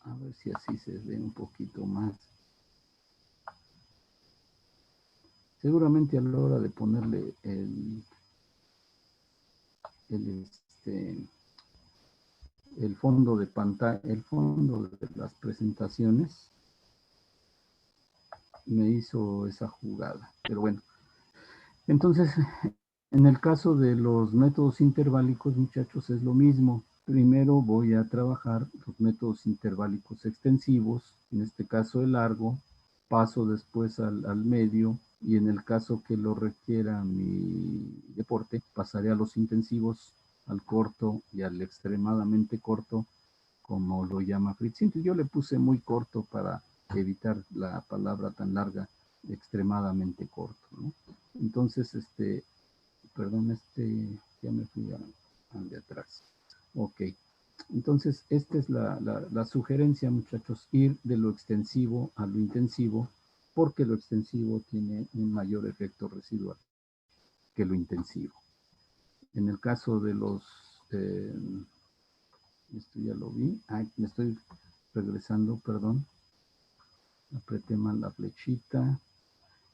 a ver si así se ve un poquito más. Seguramente a la hora de ponerle el fondo de pantalla, el fondo de las presentaciones, me hizo esa jugada. Pero bueno, entonces, en el caso de los métodos interválicos, muchachos, es lo mismo. Primero voy a trabajar los métodos interválicos extensivos, en este caso el largo, paso después al medio, y en el caso que lo requiera mi deporte, pasaré a los intensivos, al corto y al extremadamente corto, como lo llama Fritz. Yo le puse muy corto para evitar la palabra tan larga, extremadamente corto, ¿no? Entonces, perdón, ya me fui de atrás. Ok. Entonces, esta es la sugerencia, muchachos, ir de lo extensivo a lo intensivo, porque lo extensivo tiene un mayor efecto residual que lo intensivo. En el caso de los, esto ya lo vi, me estoy regresando, perdón, apreté mal la flechita.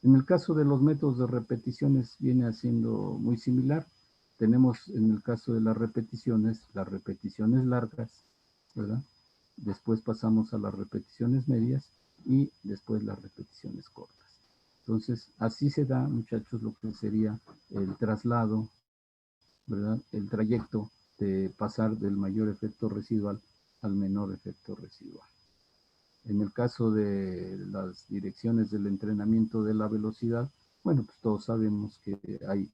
En el caso de los métodos de repeticiones viene haciendo muy similar. Tenemos en el caso de las repeticiones largas, ¿verdad? Después pasamos a las repeticiones medias y después las repeticiones cortas. Entonces, así se da, muchachos, lo que sería el traslado, ¿verdad? El trayecto de pasar del mayor efecto residual al menor efecto residual. En el caso de las direcciones del entrenamiento de la velocidad, bueno, pues todos sabemos que hay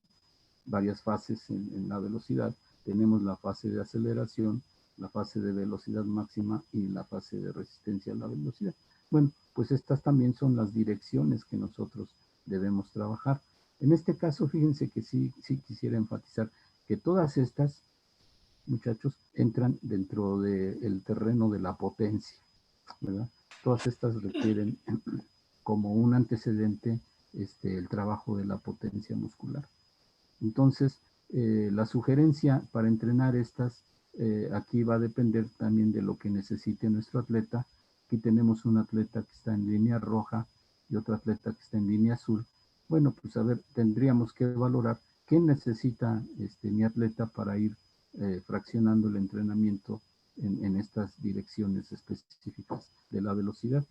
varias fases en la velocidad. Tenemos la fase de aceleración, la fase de velocidad máxima y la fase de resistencia a la velocidad. Bueno, pues estas también son las direcciones que nosotros debemos trabajar. En este caso, fíjense que sí quisiera enfatizar que todas estas, muchachos, entran dentro del terreno de la potencia, ¿verdad? Todas estas requieren como un antecedente el trabajo de la potencia muscular. Entonces, la sugerencia para entrenar estas, aquí va a depender también de lo que necesite nuestro atleta. Aquí tenemos un atleta que está en línea roja y otro atleta que está en línea azul. Bueno, pues a ver, tendríamos que valorar qué necesita mi atleta para ir fraccionando el entrenamiento en estas direcciones específicas de la velocidad.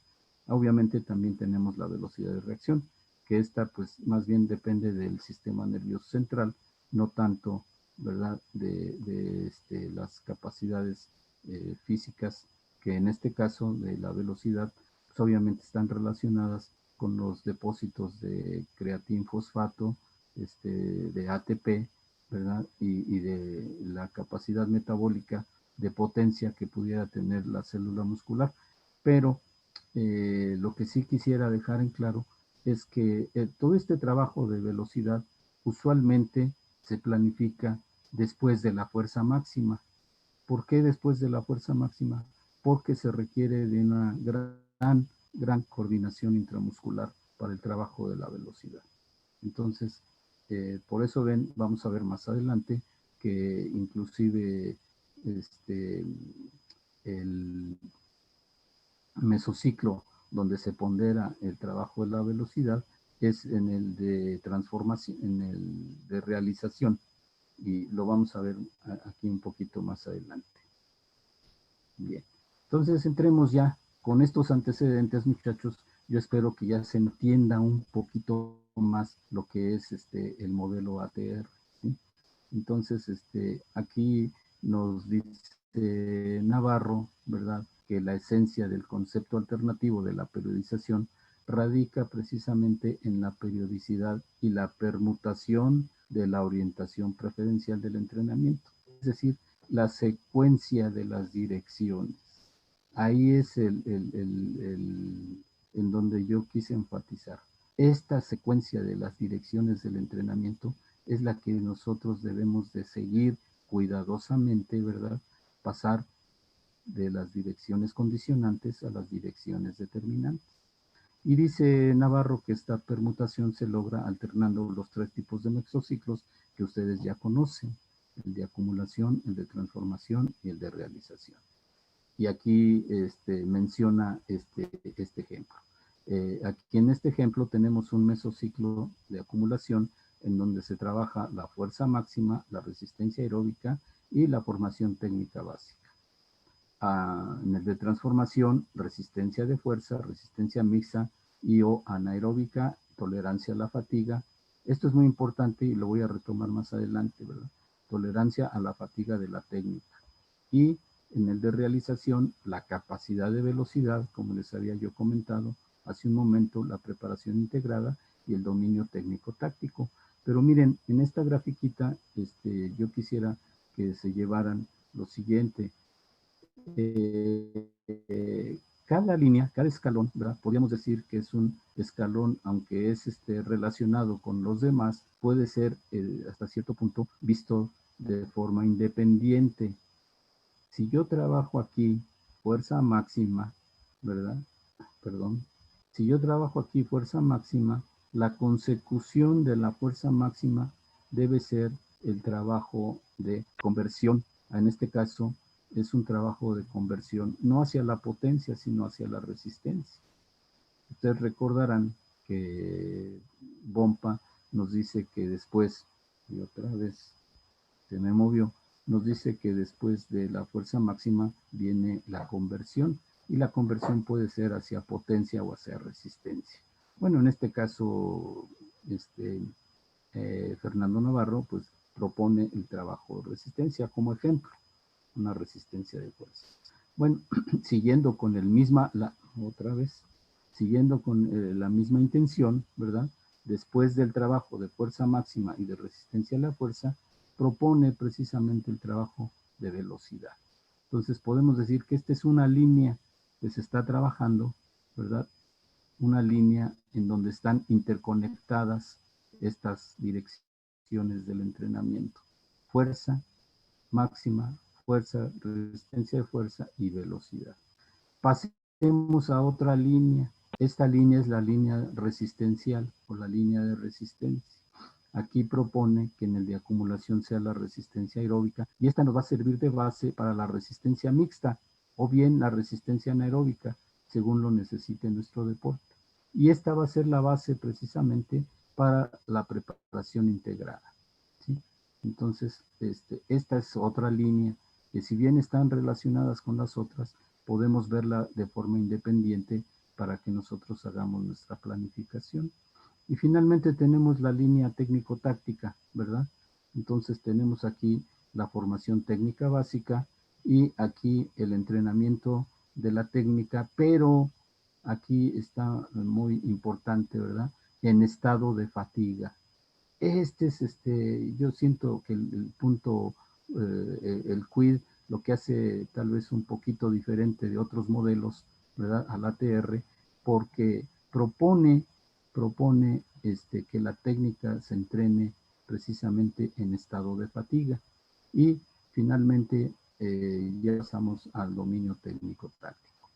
Obviamente también tenemos la velocidad de reacción, que esta pues más bien depende del sistema nervioso central, no tanto, ¿verdad?, de las capacidades físicas, que en este caso de la velocidad, pues obviamente están relacionadas con los depósitos de creatinfosfato, de ATP, ¿verdad? Y de la capacidad metabólica de potencia que pudiera tener la célula muscular. Pero lo que sí quisiera dejar en claro es que todo este trabajo de velocidad usualmente se planifica después de la fuerza máxima. ¿Por qué después de la fuerza máxima? Porque se requiere de una gran coordinación intramuscular para el trabajo de la velocidad. Entonces, por eso vamos a ver más adelante que inclusive el mesociclo donde se pondera el trabajo de la velocidad es en el de transformación, en el de realización, y lo vamos a ver aquí un poquito más adelante. Bien, entonces entremos ya con estos antecedentes, muchachos. Yo espero que ya se entienda un poquito más lo que es el modelo ATR, ¿sí? Entonces, aquí nos dice Navarro, ¿verdad?, que la esencia del concepto alternativo de la periodización radica precisamente en la periodicidad y la permutación de la orientación preferencial del entrenamiento, es decir, la secuencia de las direcciones. Ahí es en donde yo quise enfatizar. Esta secuencia de las direcciones del entrenamiento es la que nosotros debemos de seguir cuidadosamente, ¿verdad? Pasar de las direcciones condicionantes a las direcciones determinantes. Y dice Navarro que esta permutación se logra alternando los tres tipos de mesociclos que ustedes ya conocen: el de acumulación, el de transformación y el de realización. Y aquí menciona este ejemplo. Aquí en este ejemplo tenemos un mesociclo de acumulación en donde se trabaja la fuerza máxima, la resistencia aeróbica y la formación técnica básica. En el de transformación, resistencia de fuerza, resistencia mixta y o anaeróbica, tolerancia a la fatiga. Esto es muy importante y lo voy a retomar más adelante, ¿verdad? Tolerancia a la fatiga de la técnica. Y en el de realización, la capacidad de velocidad, como les había yo comentado hace un momento, la preparación integrada y el dominio técnico-táctico. Pero miren, en esta grafiquita yo quisiera que se llevaran lo siguiente. Cada línea, cada escalón, ¿verdad?, podríamos decir que es un escalón, aunque es relacionado con los demás, puede ser hasta cierto punto visto de forma independiente. Si yo trabajo aquí fuerza máxima, ¿verdad? Perdón. Si yo trabajo aquí fuerza máxima, la consecución de la fuerza máxima debe ser el trabajo de conversión. En este caso es un trabajo de conversión no hacia la potencia, sino hacia la resistencia. Ustedes recordarán que Bompa nos dice que después, y otra vez se me movió, nos dice que después de la fuerza máxima viene la conversión, y la conversión puede ser hacia potencia o hacia resistencia. Bueno, en este caso, Fernando Navarro pues propone el trabajo de resistencia como ejemplo, una resistencia de fuerza. Bueno, siguiendo con el misma, otra vez, siguiendo con la misma intención, ¿verdad? Después del trabajo de fuerza máxima y de resistencia a la fuerza, propone precisamente el trabajo de velocidad. Entonces podemos decir que esta es una línea que se está trabajando, ¿verdad? Una línea en donde están interconectadas estas direcciones del entrenamiento. Fuerza máxima, fuerza, resistencia de fuerza y velocidad. Pasemos a otra línea. Esta línea es la línea resistencial o la línea de resistencia. Aquí propone que en el de acumulación sea la resistencia aeróbica, y esta nos va a servir de base para la resistencia mixta o bien la resistencia anaeróbica, según lo necesite nuestro deporte. Y esta va a ser la base precisamente para la preparación integrada, ¿sí? Entonces, esta es otra línea que, si bien están relacionadas con las otras, podemos verla de forma independiente para que nosotros hagamos nuestra planificación. Y finalmente tenemos la línea técnico-táctica, ¿verdad? Entonces tenemos aquí la formación técnica básica y aquí el entrenamiento de la técnica, pero aquí está muy importante, ¿verdad? En estado de fatiga. Este es, yo siento que el punto, el QUID, lo que hace tal vez un poquito diferente de otros modelos, ¿verdad? Al ATR, porque propone que la técnica se entrene precisamente en estado de fatiga. Y finalmente ya pasamos al dominio técnico táctico.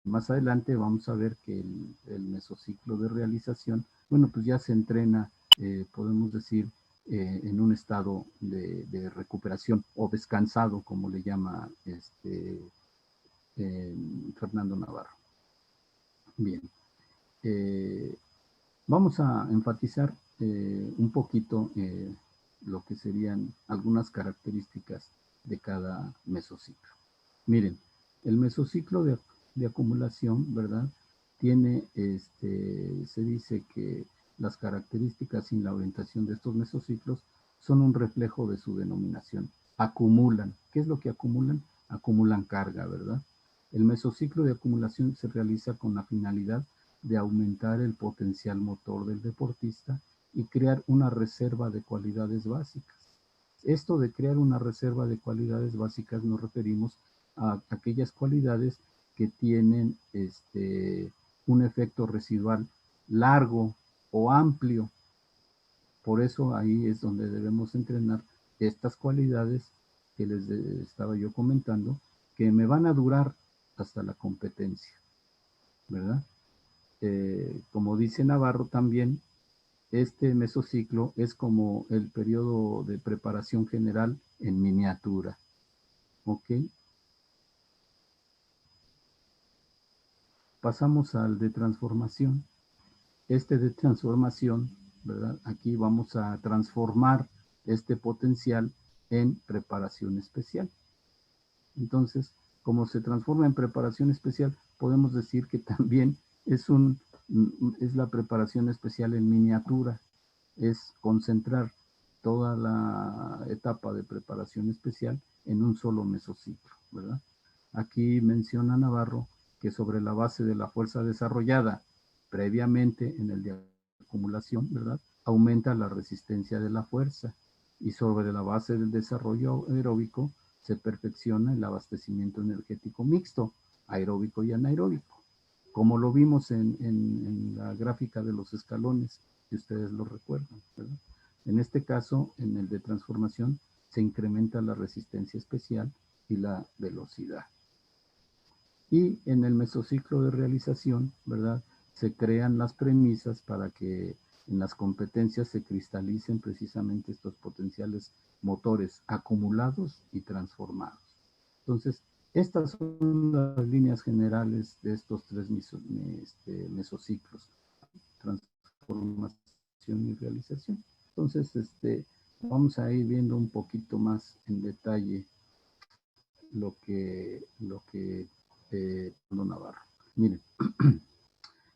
Más adelante vamos a ver que el mesociclo de realización, bueno, pues ya se entrena, podemos decir, en un estado de recuperación o descansado, como le llama Fernando Navarro. Bien, vamos a enfatizar un poquito lo que serían algunas características de cada mesociclo. Miren, el mesociclo de acumulación, ¿verdad? Tiene, se dice que las características y la orientación de estos mesociclos son un reflejo de su denominación. Acumulan. ¿Qué es lo que acumulan? Acumulan carga, ¿verdad? El mesociclo de acumulación se realiza con la finalidad de aumentar el potencial motor del deportista y crear una reserva de cualidades básicas. Esto de crear una reserva de cualidades básicas nos referimos a aquellas cualidades que tienen un efecto residual largo o amplio. Por eso ahí es donde debemos entrenar estas cualidades que les estaba yo comentando, que me van a durar hasta la competencia, ¿verdad? Como dice Navarro también, este mesociclo es como el periodo de preparación general en miniatura. ¿Ok? Pasamos al de transformación. Este de transformación, ¿verdad? Aquí vamos a transformar este potencial en preparación especial. Entonces, como se transforma en preparación especial, podemos decir que también es la preparación especial en miniatura. Es concentrar toda la etapa de preparación especial en un solo mesociclo, ¿verdad? Aquí menciona Navarro que sobre la base de la fuerza desarrollada previamente en el de acumulación, ¿verdad? Aumenta la resistencia de la fuerza, y sobre la base del desarrollo aeróbico se perfecciona el abastecimiento energético mixto, aeróbico y anaeróbico, como lo vimos en la gráfica de los escalones, si ustedes lo recuerdan, ¿verdad? En este caso, en el de transformación, se incrementa la resistencia especial y la velocidad. Y en el mesociclo de realización, ¿verdad? Se crean las premisas para que en las competencias se cristalicen precisamente estos potenciales motores acumulados y transformados. Entonces, estas son las líneas generales de estos tres mesociclos: transformación y realización. Entonces, vamos a ir viendo un poquito más en detalle lo que Navarro. Miren,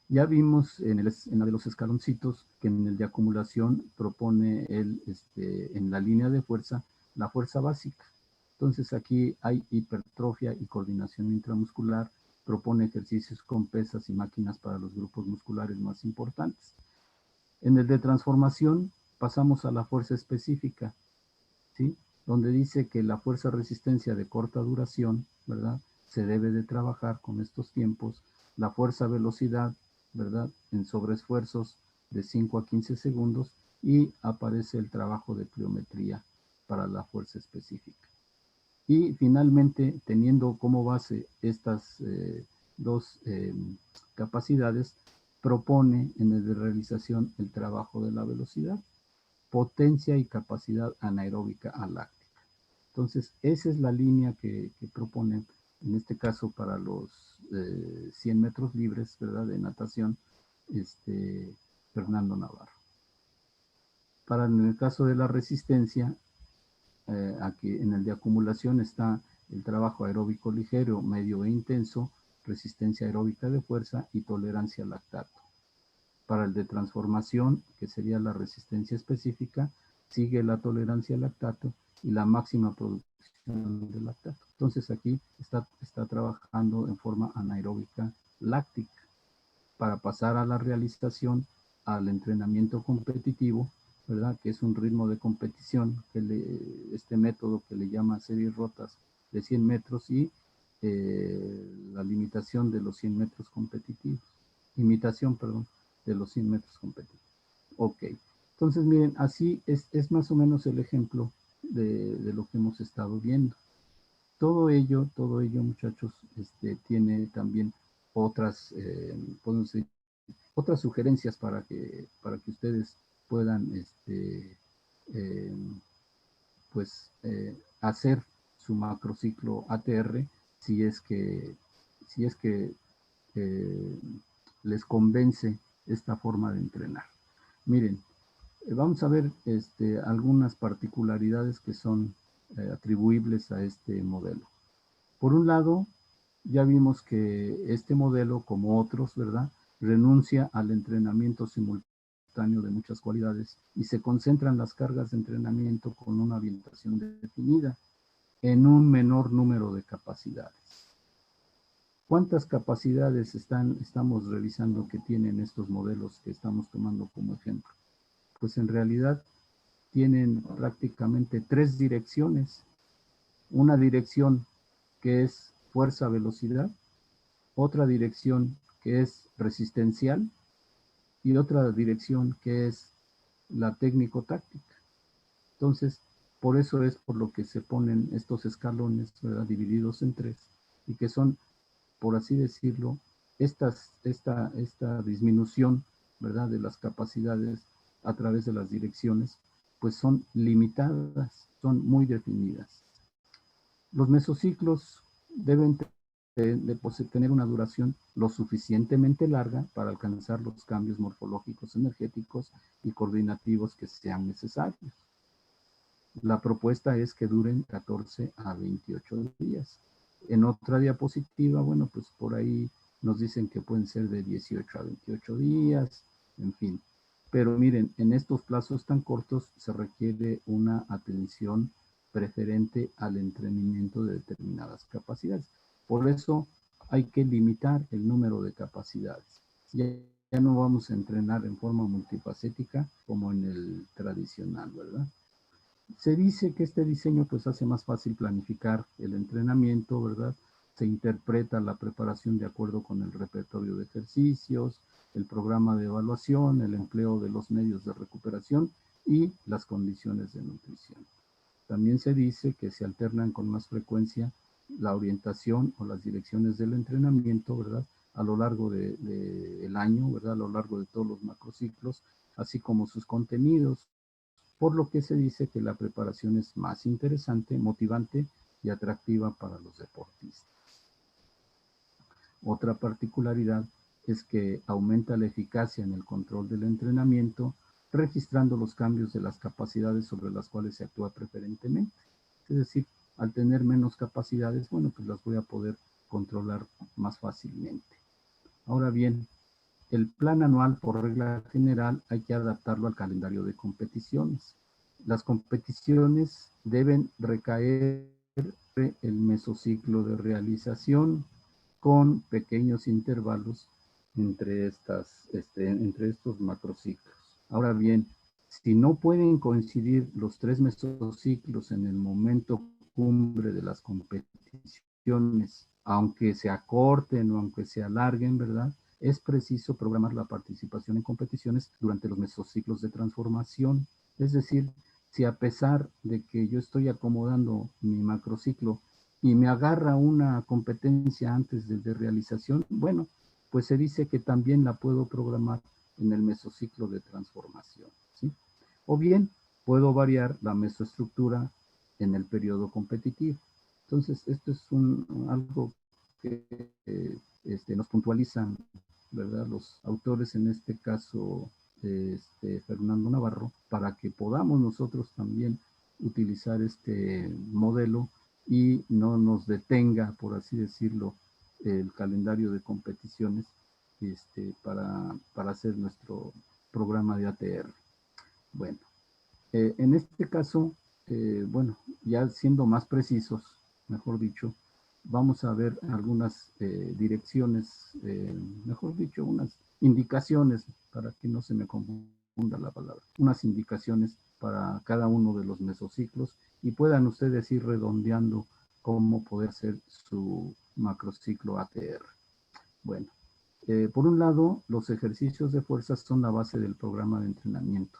ya vimos en la de los escaloncitos que en el de acumulación propone él, en la línea de fuerza, la fuerza básica. Entonces aquí hay hipertrofia y coordinación intramuscular, propone ejercicios con pesas y máquinas para los grupos musculares más importantes. En el de transformación pasamos a la fuerza específica, ¿sí? Donde dice que la fuerza resistencia de corta duración, ¿verdad? Se debe de trabajar con estos tiempos, la fuerza velocidad, ¿verdad? En sobreesfuerzos de 5 a 15 segundos, y aparece el trabajo de pliometría para la fuerza específica. Y finalmente, teniendo como base estas dos capacidades, propone en el de realización el trabajo de la velocidad, potencia y capacidad anaeróbica aláctica. Entonces, esa es la línea que proponen, en este caso para los 100 metros libres, ¿verdad?, de natación, Fernando Navarro. Para en el caso de la resistencia, aquí en el de acumulación está el trabajo aeróbico ligero, medio e intenso, resistencia aeróbica de fuerza y tolerancia al lactato. Para el de transformación, que sería la resistencia específica, sigue la tolerancia al lactato y la máxima producción de lactato. Entonces aquí está trabajando en forma anaeróbica láctica. Para pasar a la realización, al entrenamiento competitivo, ¿verdad?, que es un ritmo de competición, este método que le llama series rotas de 100 metros y la limitación de los 100 metros competitivos, imitación, perdón, de los 100 metros competitivos. Ok, entonces miren, así es más o menos el ejemplo de lo que hemos estado viendo. Todo ello, muchachos, tiene también otras, podemos decir, otras sugerencias para que ustedes puedan, pues, hacer su macrociclo ATR si es que eh, les convence esta forma de entrenar. Miren, vamos a ver algunas particularidades que son atribuibles a este modelo. Por un lado, ya vimos que este modelo, como otros, ¿verdad?, renuncia al entrenamiento simultáneo de muchas cualidades y se concentran las cargas de entrenamiento con una orientación definida en un menor número de capacidades. ¿Cuántas capacidades estamos revisando que tienen estos modelos que estamos tomando como ejemplo? Pues en realidad tienen prácticamente 3 direcciones. Una dirección que es fuerza-velocidad, otra dirección que es resistencial y otra dirección que es la técnico-táctica. Entonces, por eso es por lo que se ponen estos escalones, ¿verdad?, divididos en 3, y que son, por así decirlo, esta disminución, ¿verdad?, de las capacidades a través de las direcciones, pues son limitadas, son muy definidas. Los mesociclos deben tener una duración lo suficientemente larga para alcanzar los cambios morfológicos, energéticos y coordinativos que sean necesarios. La propuesta es que duren 14 a 28 días. En otra diapositiva, bueno, pues por ahí nos dicen que pueden ser de 18 a 28 días, en fin. Pero miren, en estos plazos tan cortos se requiere una atención preferente al entrenamiento de determinadas capacidades. Por eso hay que limitar el número de capacidades. Ya no vamos a entrenar en forma multifacética como en el tradicional, ¿verdad? Se dice que este diseño pues hace más fácil planificar el entrenamiento, ¿verdad? Se interpreta la preparación de acuerdo con el repertorio de ejercicios, el programa de evaluación, el empleo de los medios de recuperación y las condiciones de nutrición. También se dice que se alternan con más frecuencia la orientación o las direcciones del entrenamiento, ¿verdad?, a lo largo del año, ¿verdad?, a lo largo de todos los macrociclos, así como sus contenidos, por lo que se dice que la preparación es más interesante, motivante y atractiva para los deportistas. Otra particularidad es que aumenta la eficacia en el control del entrenamiento, registrando los cambios de las capacidades sobre las cuales se actúa preferentemente. Es decir, al tener menos capacidades, bueno, pues las voy a poder controlar más fácilmente. Ahora bien, el plan anual, por regla general, hay que adaptarlo al calendario de competiciones. Las competiciones deben recaer en el mesociclo de realización con pequeños intervalos entre estos macrociclos. Ahora bien, si no pueden coincidir los 3 mesociclos en el momento cumbre de las competiciones, aunque se acorten o aunque se alarguen, ¿verdad? Es preciso programar la participación en competiciones durante los mesociclos de transformación. Es decir, si a pesar de que yo estoy acomodando mi macrociclo y me agarra una competencia antes del de realización, bueno, pues se dice que también la puedo programar en el mesociclo de transformación, ¿sí? O bien, puedo variar la mesoestructura en el periodo competitivo. Entonces, esto es algo que nos puntualizan, ¿verdad? Los autores, en este caso, Fernando Navarro, para que podamos nosotros también utilizar este modelo y no nos detenga, por así decirlo, el calendario de competiciones para hacer nuestro programa de ATR. Bueno, en este caso, bueno, ya siendo más precisos, mejor dicho, vamos a ver algunas direcciones, mejor dicho, unas indicaciones, para que no se me confunda la palabra, unas indicaciones para cada uno de los mesociclos y puedan ustedes ir redondeando cómo poder hacer su macrociclo ATR. Bueno, por un lado, los ejercicios de fuerza son la base del programa de entrenamiento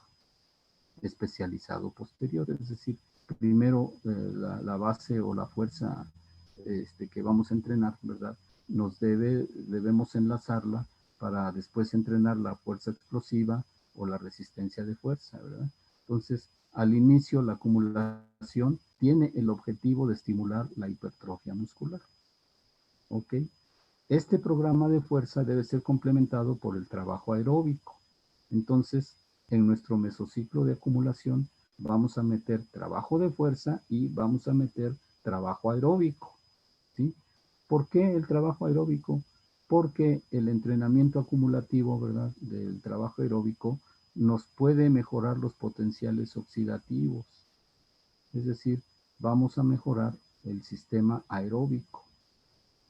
especializado posterior, es decir, primero la base o la fuerza que vamos a entrenar, ¿verdad? Debemos enlazarla para después entrenar la fuerza explosiva o la resistencia de fuerza, ¿verdad? Entonces, al inicio, la acumulación tiene el objetivo de estimular la hipertrofia muscular, ¿ok? Este programa de fuerza debe ser complementado por el trabajo aeróbico. Entonces, en nuestro mesociclo de acumulación vamos a meter trabajo de fuerza y vamos a meter trabajo aeróbico, ¿sí? ¿Por qué el trabajo aeróbico? Porque el entrenamiento acumulativo, ¿verdad?, del trabajo aeróbico nos puede mejorar los potenciales oxidativos. Es decir, vamos a mejorar el sistema aeróbico,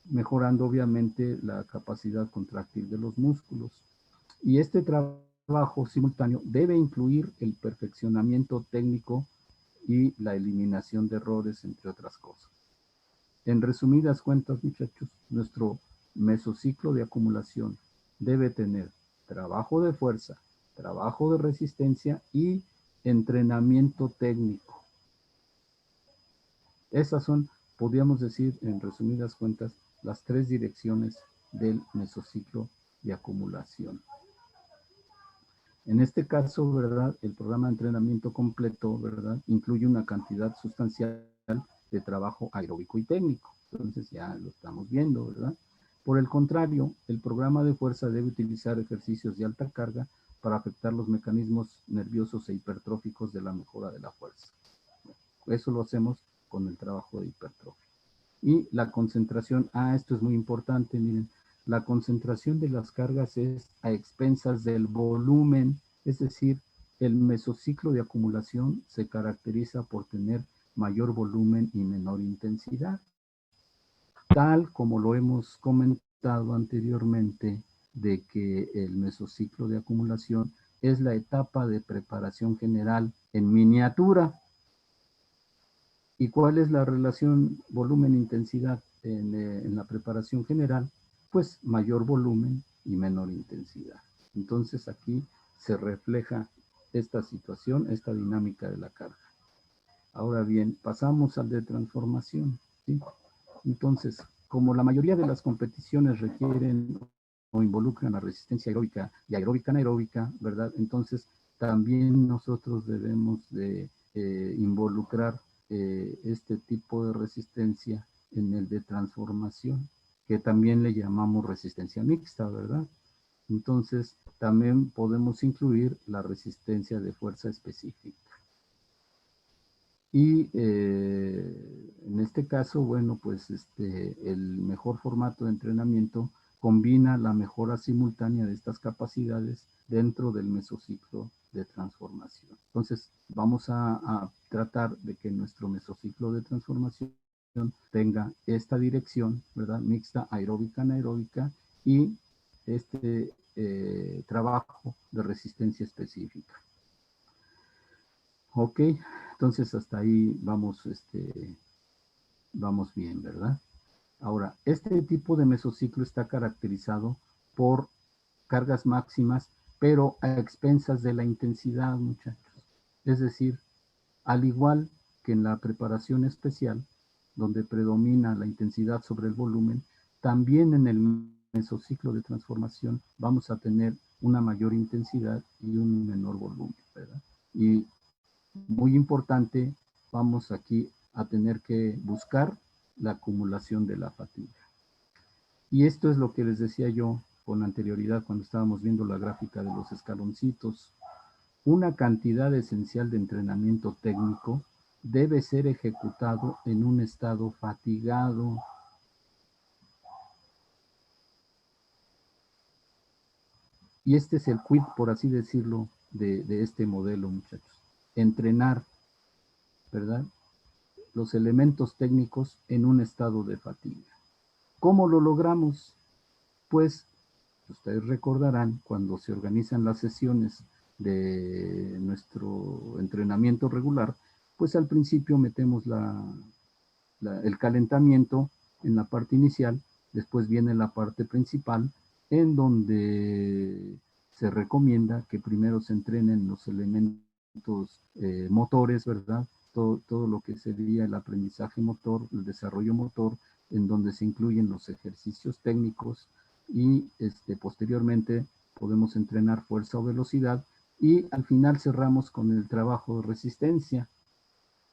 mejorando obviamente la capacidad contractil de los músculos. Y este trabajo simultáneo debe incluir el perfeccionamiento técnico y la eliminación de errores, entre otras cosas. En resumidas cuentas, muchachos, nuestro mesociclo de acumulación debe tener trabajo de fuerza, trabajo de resistencia y entrenamiento técnico. Esas son, podríamos decir, en resumidas cuentas, las 3 direcciones del mesociclo de acumulación. En este caso, ¿verdad?, el programa de entrenamiento completo, ¿verdad?, incluye una cantidad sustancial de trabajo aeróbico y técnico. Entonces ya lo estamos viendo, ¿verdad? Por el contrario, el programa de fuerza debe utilizar ejercicios de alta carga para afectar los mecanismos nerviosos e hipertróficos de la mejora de la fuerza. Eso lo hacemos con el trabajo de hipertrofia. Y la concentración, esto es muy importante, miren, la concentración de las cargas es a expensas del volumen, es decir, el mesociclo de acumulación se caracteriza por tener mayor volumen y menor intensidad. Tal como lo hemos comentado anteriormente, de que el mesociclo de acumulación es la etapa de preparación general en miniatura. ¿Y cuál es la relación volumen-intensidad en la preparación general? Pues mayor volumen y menor intensidad. Entonces aquí se refleja esta situación, esta dinámica de la carga. Ahora bien, pasamos al de transformación, ¿sí? Entonces, como la mayoría de las competiciones requieren involucran la resistencia aeróbica y aeróbica anaeróbica, ¿verdad? Entonces, también nosotros debemos de involucrar este tipo de resistencia en el de transformación, que también le llamamos resistencia mixta, ¿verdad? Entonces, también podemos incluir la resistencia de fuerza específica. Y en este caso, bueno, pues el mejor formato de entrenamiento combina la mejora simultánea de estas capacidades dentro del mesociclo de transformación. Entonces, vamos a tratar de que nuestro mesociclo de transformación tenga esta dirección, ¿verdad? Mixta, aeróbica, anaeróbica, y trabajo de resistencia específica. Ok, entonces hasta ahí vamos bien, ¿verdad? Ahora, este tipo de mesociclo está caracterizado por cargas máximas, pero a expensas de la intensidad, muchachos. Es decir, al igual que en la preparación especial, donde predomina la intensidad sobre el volumen, también en el mesociclo de transformación vamos a tener una mayor intensidad y un menor volumen, ¿verdad? Y muy importante, vamos aquí a tener que buscar la acumulación de la fatiga. Y esto es lo que les decía yo con anterioridad cuando estábamos viendo la gráfica de los escaloncitos. Una cantidad esencial de entrenamiento técnico debe ser ejecutado en un estado fatigado. Y este es el quid, por así decirlo, de este modelo, muchachos. Entrenar, ¿verdad? Los elementos técnicos en un estado de fatiga. ¿Cómo lo logramos? Pues ustedes recordarán cuando se organizan las sesiones de nuestro entrenamiento regular, pues al principio metemos el calentamiento en la parte inicial, después viene la parte principal, en donde se recomienda que primero se entrenen los elementos motores, ¿verdad? Todo lo que sería el aprendizaje motor, el desarrollo motor, en donde se incluyen los ejercicios técnicos y posteriormente podemos entrenar fuerza o velocidad y al final cerramos con el trabajo de resistencia.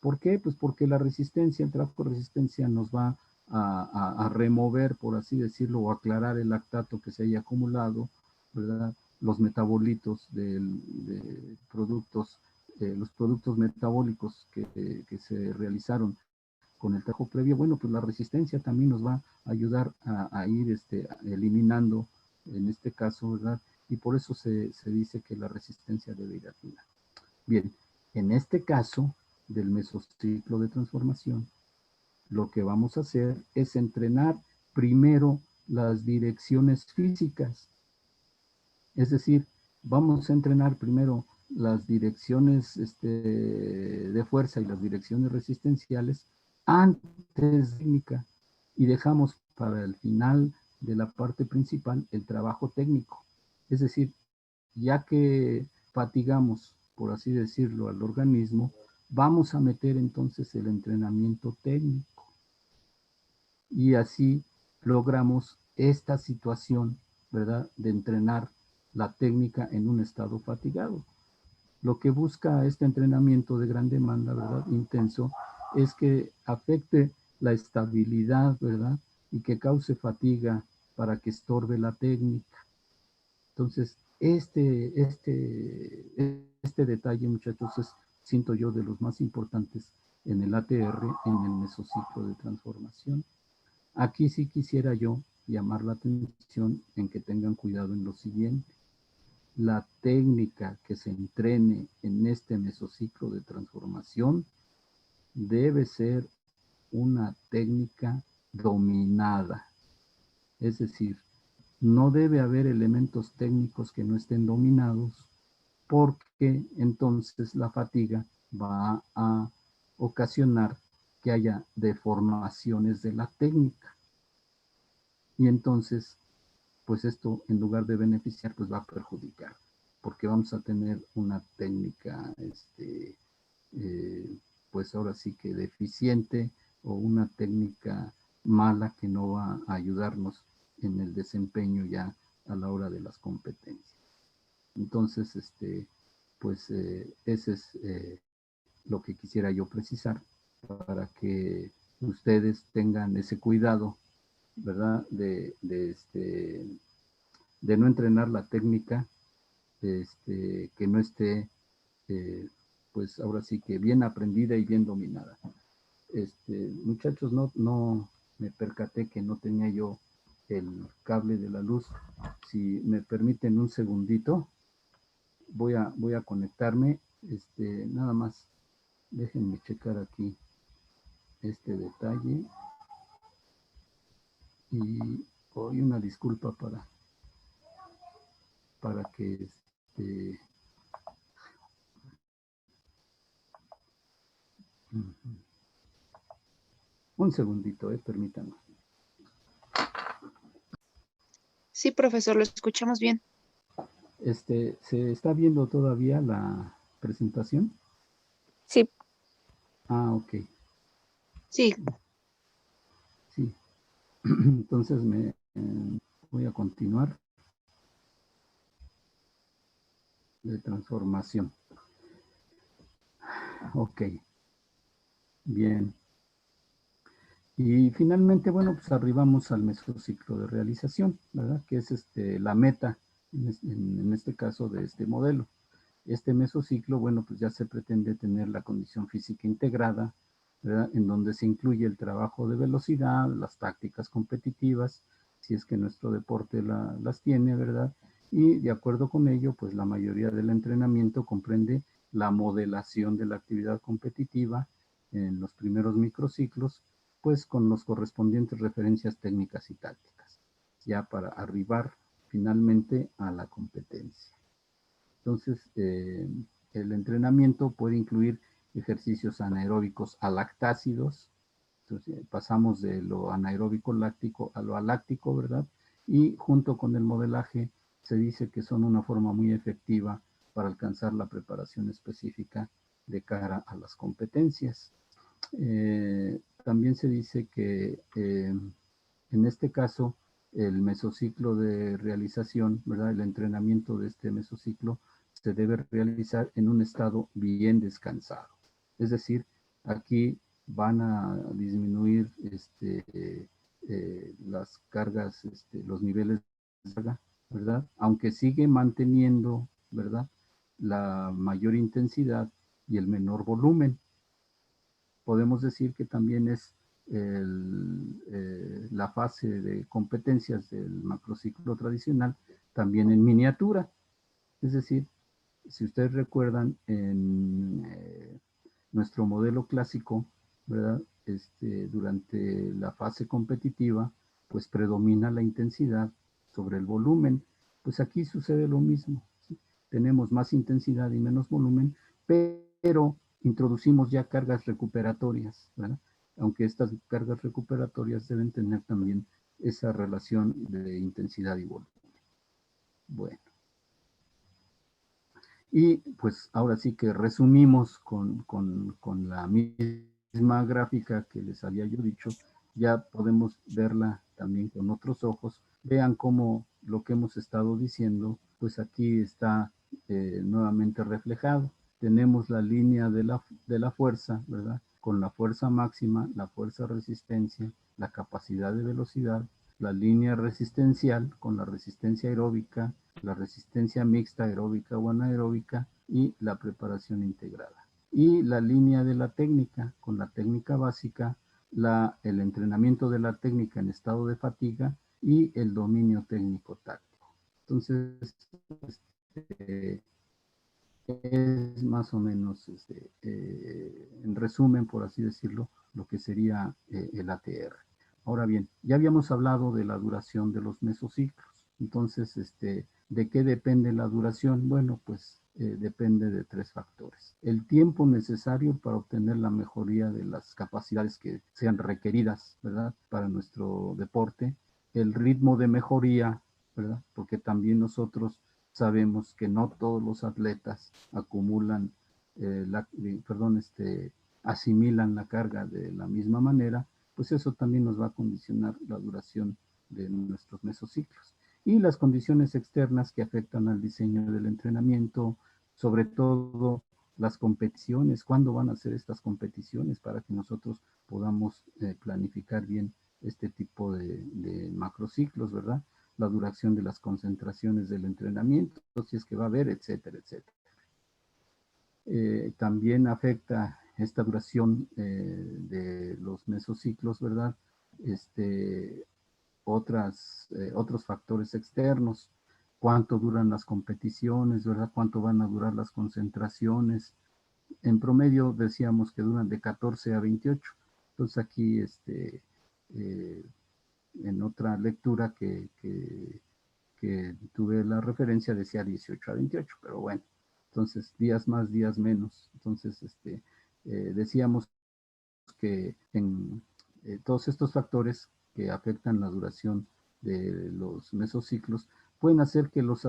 ¿Por qué? Pues porque la resistencia, el trabajo de resistencia nos va a remover, por así decirlo, o aclarar el lactato que se haya acumulado, ¿verdad? Los metabolitos de productos, los productos metabólicos que se realizaron con el trabajo previo. Bueno, pues la resistencia también nos va a ayudar a ir eliminando, en este caso, ¿verdad? Y por eso se dice que la resistencia debe ir arriba. Bien, en este caso del mesociclo de transformación, lo que vamos a hacer es entrenar primero las direcciones físicas. Es decir, vamos a entrenar primero las direcciones de fuerza y las direcciones resistenciales antes de técnica y dejamos para el final de la parte principal el trabajo técnico. Es decir, ya que fatigamos, por así decirlo, al organismo, vamos a meter entonces el entrenamiento técnico. Y así logramos esta situación, ¿verdad?, de entrenar la técnica en un estado fatigado. Lo que busca este entrenamiento de gran demanda, ¿verdad?, intenso, es que afecte la estabilidad, ¿verdad?, y que cause fatiga para que estorbe la técnica. Entonces, este detalle, muchachos, siento yo, de los más importantes en el ATR, en el mesociclo de transformación. Aquí sí quisiera yo llamar la atención en que tengan cuidado en lo siguiente. La técnica que se entrene en este mesociclo de transformación debe ser una técnica dominada. Es decir, no debe haber elementos técnicos que no estén dominados porque entonces la fatiga va a ocasionar que haya deformaciones de la técnica. Y entonces, pues esto en lugar de beneficiar, pues va a perjudicar, porque vamos a tener una técnica, pues ahora sí que deficiente o una técnica mala que no va a ayudarnos en el desempeño ya a la hora de las competencias. Entonces, pues ese es lo que quisiera yo precisar para que ustedes tengan ese cuidado, ¿verdad? De no entrenar la técnica, que no esté, pues ahora sí que bien aprendida y bien dominada. Muchachos, no me percaté que no tenía yo el cable de la luz. Si me permiten un segundito, voy a conectarme. Nada más, déjenme checar aquí este detalle. Y hoy una disculpa para que un segundito, permítanme. Sí, profesor, lo escuchamos bien. ¿Se está viendo todavía la presentación? Sí. Ah, ok. Sí. Sí. Entonces voy a continuar de transformación. Ok. Bien. Y finalmente, bueno, pues arribamos al mesociclo de realización, ¿verdad? Que es la meta, en este caso, de este modelo. Este mesociclo, bueno, pues ya se pretende tener la condición física integrada, ¿verdad? En donde se incluye el trabajo de velocidad, las tácticas competitivas, si es que nuestro deporte las tiene, ¿verdad? Y de acuerdo con ello, pues la mayoría del entrenamiento comprende la modelación de la actividad competitiva en los primeros microciclos, pues con los correspondientes referencias técnicas y tácticas, ya para arribar finalmente a la competencia. Entonces, el entrenamiento puede incluir ejercicios anaeróbicos alactácidos. Entonces, pasamos de lo anaeróbico láctico a lo aláctico, ¿verdad? Y junto con el modelaje se dice que son una forma muy efectiva para alcanzar la preparación específica de cara a las competencias. También se dice que en este caso el mesociclo de realización, ¿verdad? El entrenamiento de este mesociclo se debe realizar en un estado bien descansado. Es decir, aquí van a disminuir las cargas, los niveles de carga, ¿verdad? Aunque sigue manteniendo, ¿verdad? La mayor intensidad y el menor volumen. Podemos decir que también es la fase de competencias del macrociclo tradicional también en miniatura. Es decir, si ustedes recuerdan, en nuestro modelo clásico, ¿verdad? Durante la fase competitiva, pues predomina la intensidad sobre el volumen. Pues aquí sucede lo mismo, ¿sí? Tenemos más intensidad y menos volumen, pero introducimos ya cargas recuperatorias, ¿verdad? Aunque estas cargas recuperatorias deben tener también esa relación de intensidad y volumen. Bueno. Y pues ahora sí que resumimos con la misma gráfica que les había yo dicho, ya podemos verla también con otros ojos. Vean cómo lo que hemos estado diciendo, pues aquí está nuevamente reflejado. Tenemos la línea de la fuerza, ¿verdad? Con la fuerza máxima, la fuerza resistencia, la capacidad de velocidad, la línea resistencial con la resistencia aeróbica, la resistencia mixta aeróbica o anaeróbica y la preparación integrada. Y la línea de la técnica con la técnica básica, el entrenamiento de la técnica en estado de fatiga y el dominio técnico táctico. Entonces, es más o menos, en resumen, por así decirlo, lo que sería el ATR. Ahora bien, ya habíamos hablado de la duración de los mesociclos. Entonces, ¿de qué depende la duración? Bueno, pues depende de tres factores. El tiempo necesario para obtener la mejoría de las capacidades que sean requeridas, ¿verdad? Para nuestro deporte. El ritmo de mejoría, ¿verdad? Porque también nosotros sabemos que no todos los atletas acumulan, asimilan la carga de la misma manera, pues eso también nos va a condicionar la duración de nuestros mesociclos. y las condiciones externas que afectan al diseño del entrenamiento, sobre todo las competiciones, cuándo van a ser estas competiciones para que nosotros podamos planificar bien este tipo de macrociclos, ¿verdad? La duración de las concentraciones del entrenamiento, si es que va a haber, etcétera, etcétera. También afecta esta duración de los mesociclos, ¿verdad? Otros factores externos, cuánto duran las competiciones, ¿verdad? Cuánto van a durar las concentraciones. En promedio decíamos que duran de 14 a 28. Entonces aquí, en otra lectura que tuve la referencia decía 18 a 28, pero bueno, entonces días más, días menos. Entonces, decíamos que en todos estos factores que afectan la duración de los mesociclos pueden hacer que los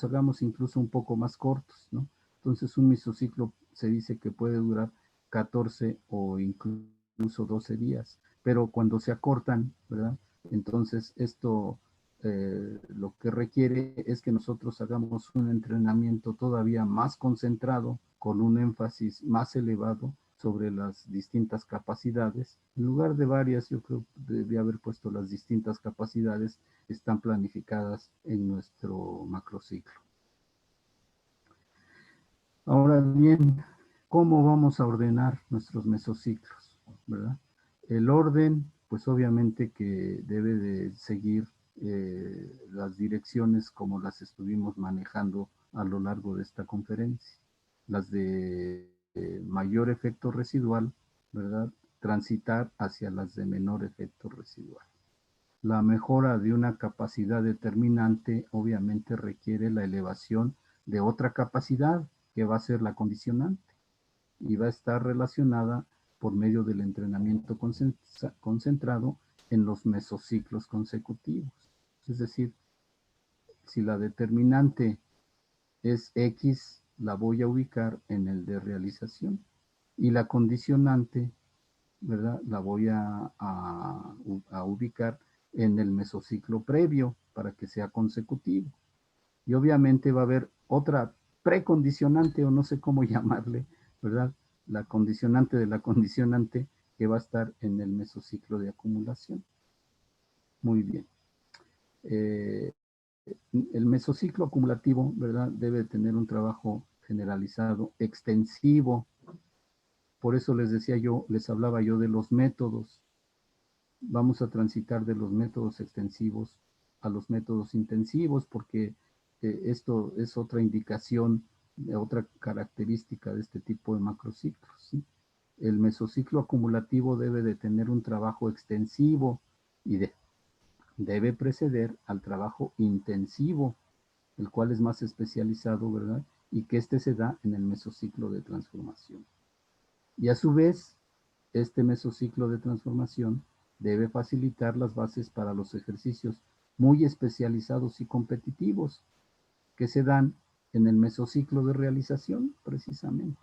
hagamos incluso un poco más cortos, ¿no? Entonces un mesociclo se dice que puede durar 14 o incluso 12 días, pero cuando se acortan, ¿verdad? Entonces esto lo que requiere es que nosotros hagamos un entrenamiento todavía más concentrado, con un énfasis más elevado sobre las distintas capacidades. En lugar de varias, yo creo que debía haber puesto las distintas capacidades que están planificadas en nuestro macrociclo. Ahora bien, ¿cómo vamos a ordenar nuestros mesociclos? ¿Verdad? El orden, pues obviamente que debe de seguir las direcciones como las estuvimos manejando a lo largo de esta conferencia. Las de mayor efecto residual, ¿verdad? Transitar hacia las de menor efecto residual. La mejora de una capacidad determinante obviamente requiere la elevación de otra capacidad que va a ser la condicionante y va a estar relacionada por medio del entrenamiento concentrado en los mesociclos consecutivos. Es decir, si la determinante es X, la voy a ubicar en el de realización y la condicionante, ¿verdad? La voy a ubicar en el mesociclo previo para que sea consecutivo. Y obviamente va a haber otra precondicionante o no sé cómo llamarle, ¿verdad? La condicionante de la condicionante que va a estar en el mesociclo de acumulación. Muy bien. El mesociclo acumulativo, ¿verdad? Debe tener un trabajo generalizado, extensivo. Por eso les decía yo, les hablaba yo de los métodos. Vamos a transitar de los métodos extensivos a los métodos intensivos, porque esto es otra indicación, otra característica de este tipo de macrociclos, ¿sí? El mesociclo acumulativo debe de tener un trabajo extensivo y debe preceder al trabajo intensivo, el cual es más especializado, ¿verdad? Y que este se da en el mesociclo de transformación. Y a su vez, este mesociclo de transformación debe facilitar las bases para los ejercicios muy especializados y competitivos que se dan en el mesociclo de realización, precisamente.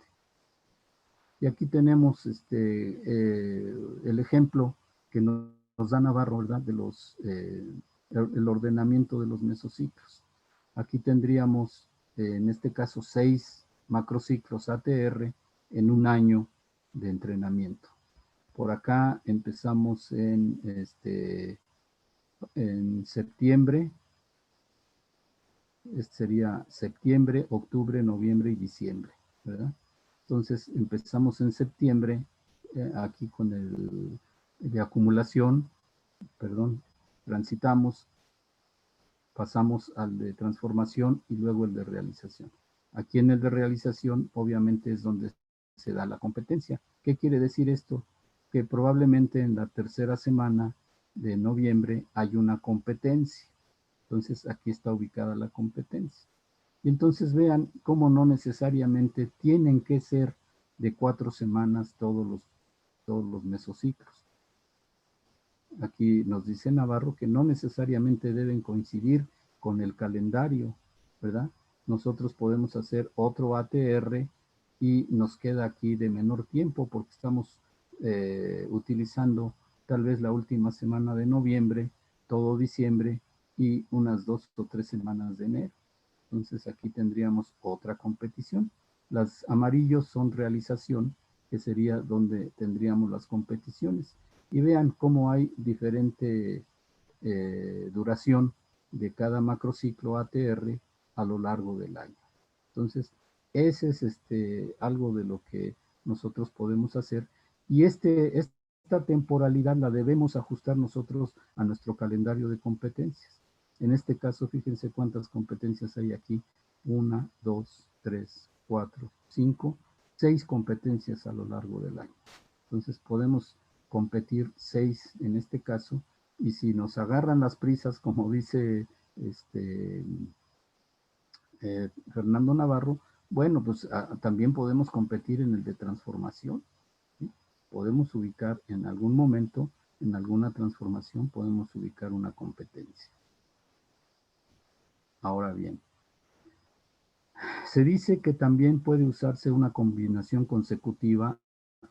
Y aquí tenemos el ejemplo que nos da Navarro, ¿verdad? De el ordenamiento de los mesociclos. Aquí tendríamos, en este caso, 6 macrociclos ATR en un año de entrenamiento. Por acá empezamos en septiembre. Este sería septiembre, octubre, noviembre y diciembre, ¿verdad? Entonces empezamos en septiembre, aquí con el de acumulación, perdón, transitamos, pasamos al de transformación y luego el de realización. Aquí en el de realización, obviamente es donde se da la competencia. ¿Qué quiere decir esto? Que probablemente en la tercera semana de noviembre hay una competencia. Entonces aquí está ubicada la competencia. Y entonces vean cómo no necesariamente tienen que ser de 4 semanas todos los mesociclos. Aquí nos dice Navarro que no necesariamente deben coincidir con el calendario, ¿verdad? Nosotros podemos hacer otro ATR y nos queda aquí de menor tiempo porque estamos utilizando tal vez la última semana de noviembre, todo diciembre y unas 2 o 3 semanas de enero. Entonces aquí tendríamos otra competición. Las amarillos son realización, que sería donde tendríamos las competiciones. Y vean cómo hay diferente duración de cada macrociclo ATR a lo largo del año. Entonces, ese es algo de lo que nosotros podemos hacer. Y esta temporalidad la debemos ajustar nosotros a nuestro calendario de competencias. En este caso, fíjense cuántas competencias hay aquí. 1, 2, 3, 4, 5, 6 competencias a lo largo del año. Entonces podemos competir 6 en este caso, y si nos agarran las prisas, como dice Fernando Navarro, bueno, pues también podemos competir en el de transformación, ¿sí? Podemos ubicar en algún momento, en alguna transformación, podemos ubicar una competencia. Ahora bien, se dice que también puede usarse una combinación consecutiva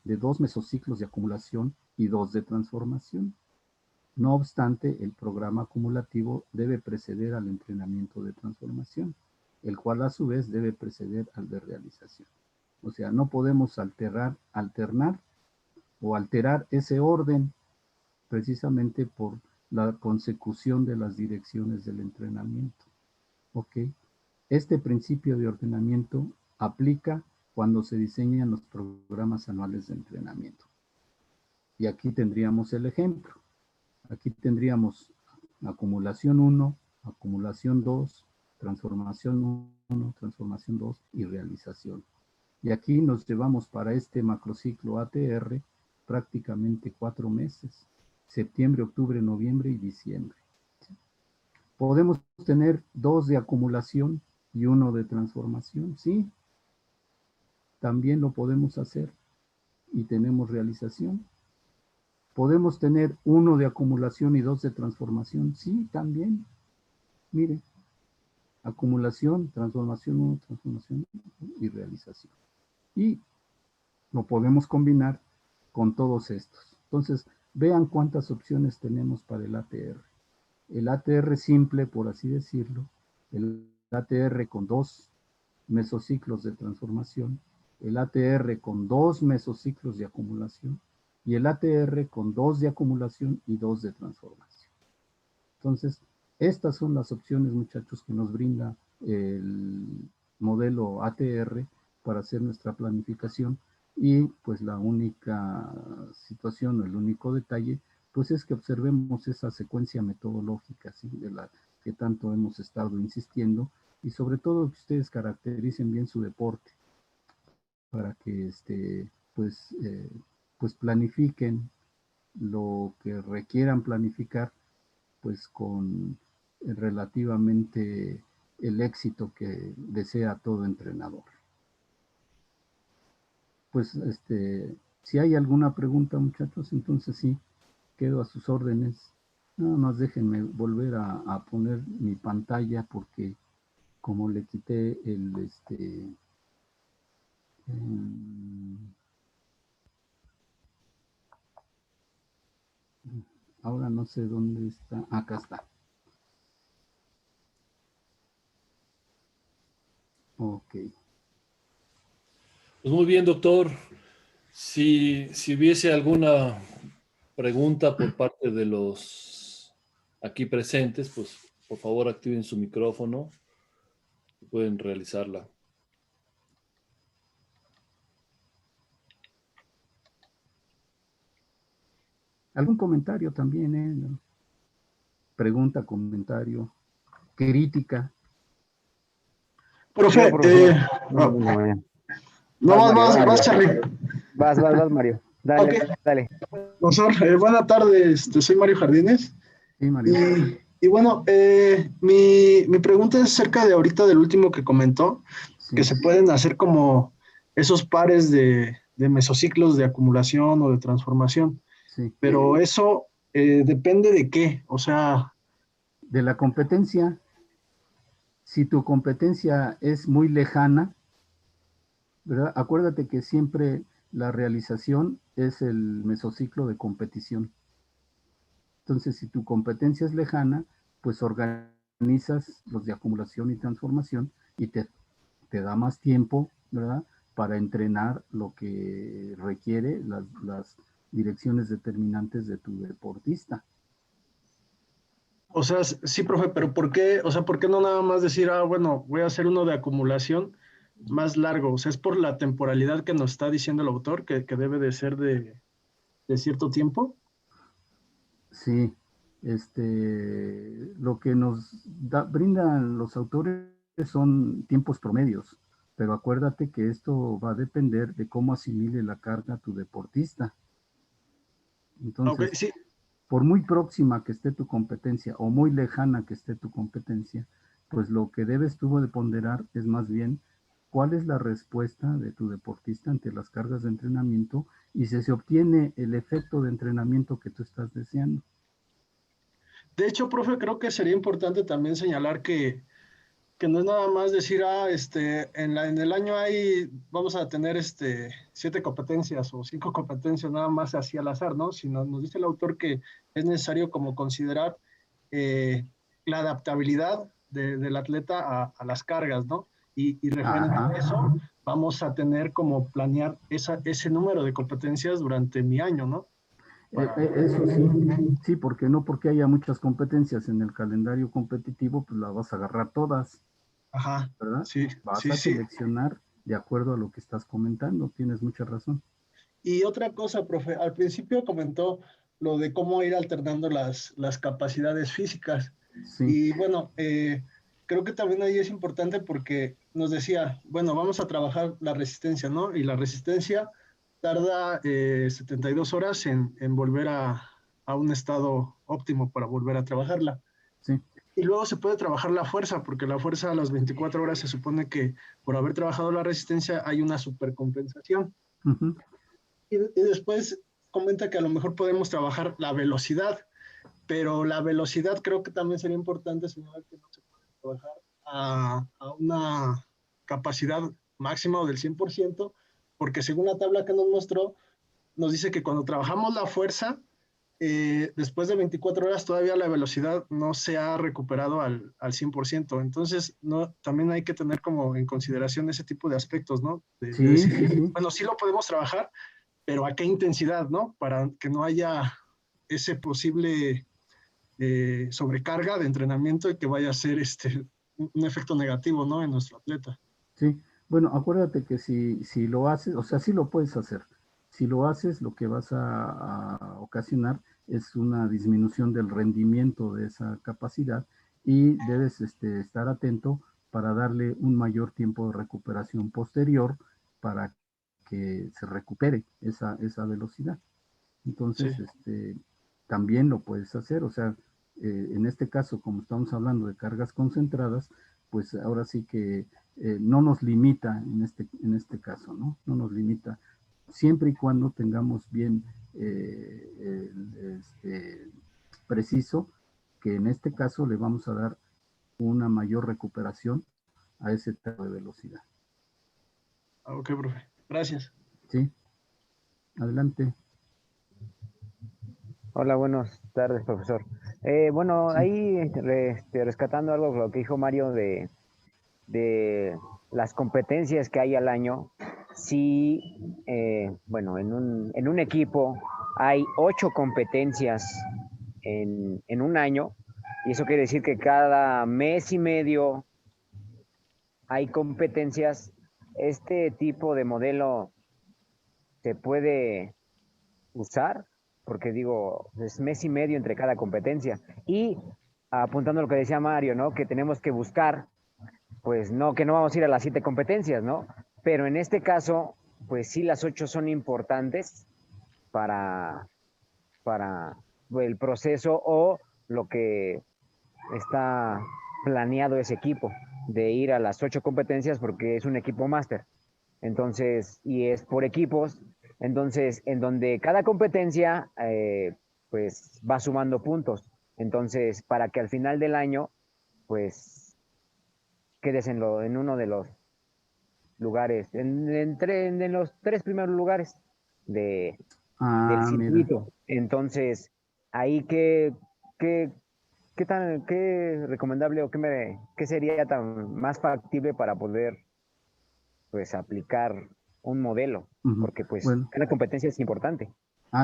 de 2 mesociclos de acumulación y 2 de transformación. No obstante, el programa acumulativo debe preceder al entrenamiento de transformación, el cual a su vez debe preceder al de realización. O sea, no podemos alternar o alterar ese orden precisamente por la consecución de las direcciones del entrenamiento. ¿Ok? Este principio de ordenamiento aplica cuando se diseñan los programas anuales de entrenamiento. Y aquí tendríamos el ejemplo. Aquí tendríamos acumulación 1, acumulación 2, transformación 1, transformación 2 y realización. Y aquí nos llevamos para este macrociclo ATR prácticamente 4 meses. Septiembre, octubre, noviembre y diciembre. Podemos tener 2 de acumulación y 1 de transformación, sí. También lo podemos hacer y tenemos realización. Podemos tener 1 de acumulación y 2 de transformación, sí, también. Mire, acumulación, transformación 1, transformación y realización. Y lo podemos combinar con todos estos. Entonces, vean cuántas opciones tenemos para el ATR. El ATR simple, por así decirlo, el ATR con 2 mesociclos de transformación, el ATR con 2 mesociclos de acumulación y el ATR con 2 de acumulación y 2 de transformación. Entonces, estas son las opciones, muchachos, que nos brinda el modelo ATR para hacer nuestra planificación, y pues la única situación o el único detalle pues es que observemos esa secuencia metodológica, ¿sí? De la que tanto hemos estado insistiendo, y sobre todo que ustedes caractericen bien su deporte para que pues planifiquen lo que requieran planificar pues con relativamente el éxito que desea todo entrenador. Pues si hay alguna pregunta, muchachos, entonces sí, quedo a sus órdenes. Nada más déjenme volver a poner mi pantalla porque como le quité ahora no sé dónde está. Acá está. Ok. Pues muy bien, doctor. Si hubiese alguna pregunta por parte de los aquí presentes, pues por favor activen su micrófono y pueden realizarla. ¿Algún comentario también? Pregunta, comentario, crítica. Profe, profesor. no, Vas, Mario, vas, Charlie. Vas, Mario. Dale, Ok. dale. Profesor, buenas tardes, soy Mario Jardines. Sí, Mario. Y bueno, mi pregunta es acerca de ahorita del último que comentó, Sí. que se pueden hacer como esos pares de mesociclos de acumulación o de transformación, Sí. pero eso depende de qué, o sea... De la competencia. Si tu competencia es muy lejana, ¿verdad? Acuérdate que siempre la realización es el mesociclo de competición. Entonces, si tu competencia es lejana, pues organizas los de acumulación y transformación y te da más tiempo, ¿verdad? Para entrenar lo que requiere las direcciones determinantes de tu deportista. O sea, sí, profe, pero ¿por qué? O sea, ¿por qué no nada más decir, bueno, voy a hacer uno de acumulación más largo? O sea, es por la temporalidad que nos está diciendo el autor, que debe de ser de cierto tiempo. Sí, lo que nos brindan los autores son tiempos promedios, pero acuérdate que esto va a depender de cómo asimile la carga tu deportista. Ok, Entonces, sí, por muy próxima que esté tu competencia o muy lejana que esté tu competencia, pues lo que debes tú de ponderar es más bien cuál es la respuesta de tu deportista ante las cargas de entrenamiento y si se obtiene el efecto de entrenamiento que tú estás deseando. de hecho, profe, creo que sería importante también señalar que no es nada más decir, en el año vamos a tener 7 competencias o 5 competencias, nada más así al azar, ¿no? Sino nos dice el autor que es necesario como considerar eh, la adaptabilidad del atleta a las cargas, ¿no? Y referente a eso, vamos a tener como planear ese número de competencias durante mi año, ¿no? Eso sí, sí, porque no porque haya muchas competencias en el calendario competitivo, pues las vas a agarrar todas, Ajá, ¿verdad? sí, Vas sí, a sí. seleccionar de acuerdo a lo que estás comentando, tienes mucha razón. Y otra cosa, profe, al principio comentó lo de cómo ir alternando las capacidades físicas. Sí, Y bueno, creo que también ahí es importante porque nos decía, bueno, vamos a trabajar la resistencia, ¿no? Y la resistencia tarda 72 horas en volver a un estado óptimo para volver a trabajarla. sí. Y luego se puede trabajar la fuerza, porque la fuerza a las 24 horas se supone que por haber trabajado la resistencia hay una supercompensación. Uh-huh. Y después comenta que a lo mejor podemos trabajar la velocidad, pero la velocidad creo que también sería importante señalar que no se puede trabajar a una capacidad máxima o del 100%, porque según la tabla que nos mostró, nos dice que cuando trabajamos la fuerza, después de 24 horas todavía la velocidad no se ha recuperado al 100%. Entonces, no, también hay que tener como en consideración ese tipo de aspectos, ¿no? De Sí, decir, sí, sí. bueno, sí lo podemos trabajar, pero a qué intensidad, ¿no? Para que no haya ese posible sobrecarga de entrenamiento y que vaya a ser un efecto negativo, ¿no? En nuestro atleta. Sí, bueno, acuérdate que si lo haces, o sea, sí lo puedes hacer. Si lo haces, lo que vas a ocasionar es una disminución del rendimiento de esa capacidad y debes estar atento para darle un mayor tiempo de recuperación posterior para que se recupere esa velocidad. Sí. Entonces, también lo puedes hacer, o sea, en este caso, como estamos hablando de cargas concentradas, pues ahora sí que no nos limita en este caso, ¿no? No nos limita, siempre y cuando tengamos bien preciso que en este caso le vamos a dar una mayor recuperación a ese tipo de velocidad. Ok, profe. Gracias. ¿Sí? Adelante. Hola, buenas tardes, profesor. Bueno, Sí. ahí rescatando algo lo que dijo Mario de las competencias que hay al año, sí, bueno, en un equipo hay 8 competencias en un año, y eso quiere decir que cada mes y medio hay competencias. Este tipo de modelo se puede usar, porque digo, es mes y medio entre cada competencia. Y apuntando a lo que decía Mario, ¿no? Que tenemos que buscar, pues no, que no vamos a ir a las 7 competencias, ¿no? Pero en este caso, pues sí, las 8 son importantes para, para el proceso o lo que está planeado ese equipo, de ir a las 8 competencias porque es un equipo máster. Entonces, y es por equipos, entonces, en donde cada competencia, pues, va sumando puntos. Entonces, para que al final del año, pues, quedes en uno de los lugares, en los 3 primeros lugares del Ah, mira. circuito. Entonces, ahí que qué recomendable o qué sería tan más factible para poder pues aplicar un modelo? Ujú. Porque pues Bueno, cada competencia es importante.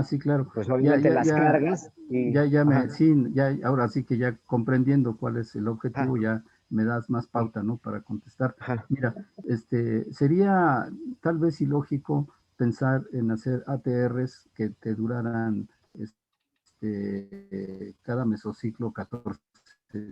sí, claro. Pues Ya, obviamente ya, las ya, cargas y... ya Ajá, sí, ya, ahora sí que ya comprendiendo cuál es el ajá, objetivo, ya me das más sí, pauta, ¿no? Para contestar. ajá. Mira, sería tal vez ilógico pensar en hacer ATRs que te duraran cada mesociclo 14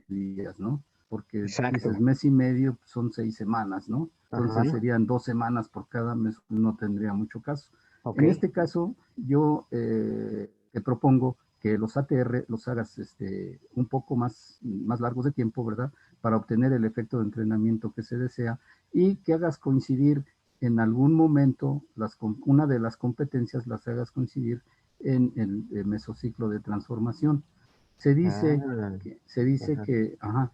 días, ¿no? Porque dices Exacto. mes y medio son 6 semanas, ¿no? Entonces Ajá, serían 2 semanas por cada mes, no tendría mucho caso. ok. En este caso, yo te propongo que los ATR los hagas un poco más largos de tiempo, ¿verdad? Para obtener el efecto de entrenamiento que se desea y que hagas coincidir en algún momento una de las competencias las hagas coincidir en el mesociclo de transformación. Se dice Ah, que, se dice ajá. que, ajá,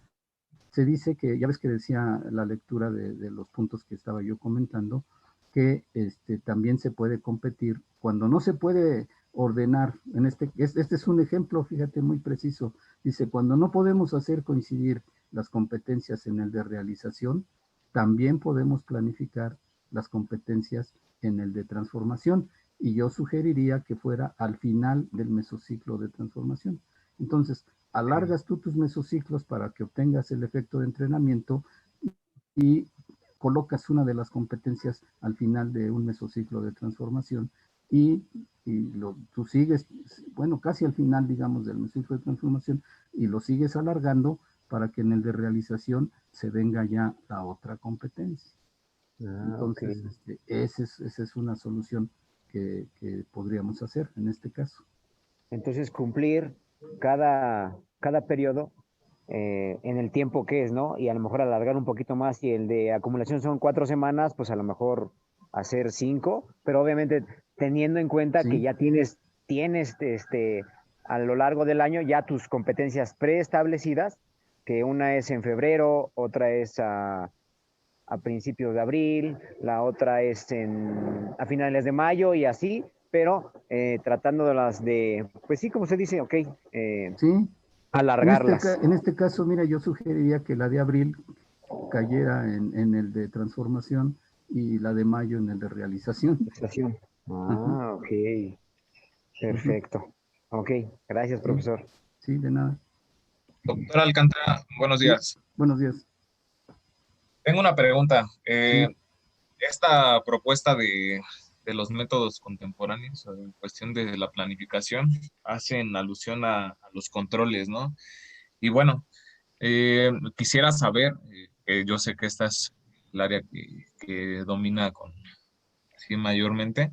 se dice que, ya ves que decía la lectura de los puntos que estaba yo comentando, que también se puede competir cuando no se puede ordenar. Este es un ejemplo, fíjate, muy preciso. Dice, cuando no podemos hacer coincidir las competencias en el de realización, también podemos planificar las competencias en el de transformación. Y yo sugeriría que fuera al final del mesociclo de transformación. Entonces, Ok. alargas tú tus mesociclos para que obtengas el efecto de entrenamiento y colocas una de las competencias al final de un mesociclo de transformación y tú sigues, bueno, casi al final, digamos, del mesociclo de transformación y lo sigues alargando para que en el de realización se venga ya la otra competencia. Ah, ok. Entonces, esa es una solución que podríamos hacer en este caso. Entonces cumplir cada periodo en el tiempo que es, ¿no? Y a lo mejor alargar un poquito más. Si el de acumulación son 4 semanas, pues a lo mejor hacer 5, pero obviamente teniendo en cuenta que Sí, ya tienes a lo largo del año ya tus competencias preestablecidas, que una es en febrero, otra es a principios de abril, la otra es a finales de mayo y así, pero tratando de pues sí, como se dice, ok, sí. alargarlas. En este caso, mira, yo sugeriría que la de abril cayera en el de transformación y la de mayo en el de realización. Estación. Ajá, Ah, ok, ujú, perfecto. Ok, gracias, sí, profesor. sí, de nada. Doctor Alcántara, buenos Sí, días. buenos días. Tengo una pregunta. Sí, Esta propuesta de los métodos contemporáneos en cuestión de la planificación hacen alusión a los controles, ¿no? Y bueno, quisiera saber, yo sé que esta es el área que domina sí, mayormente.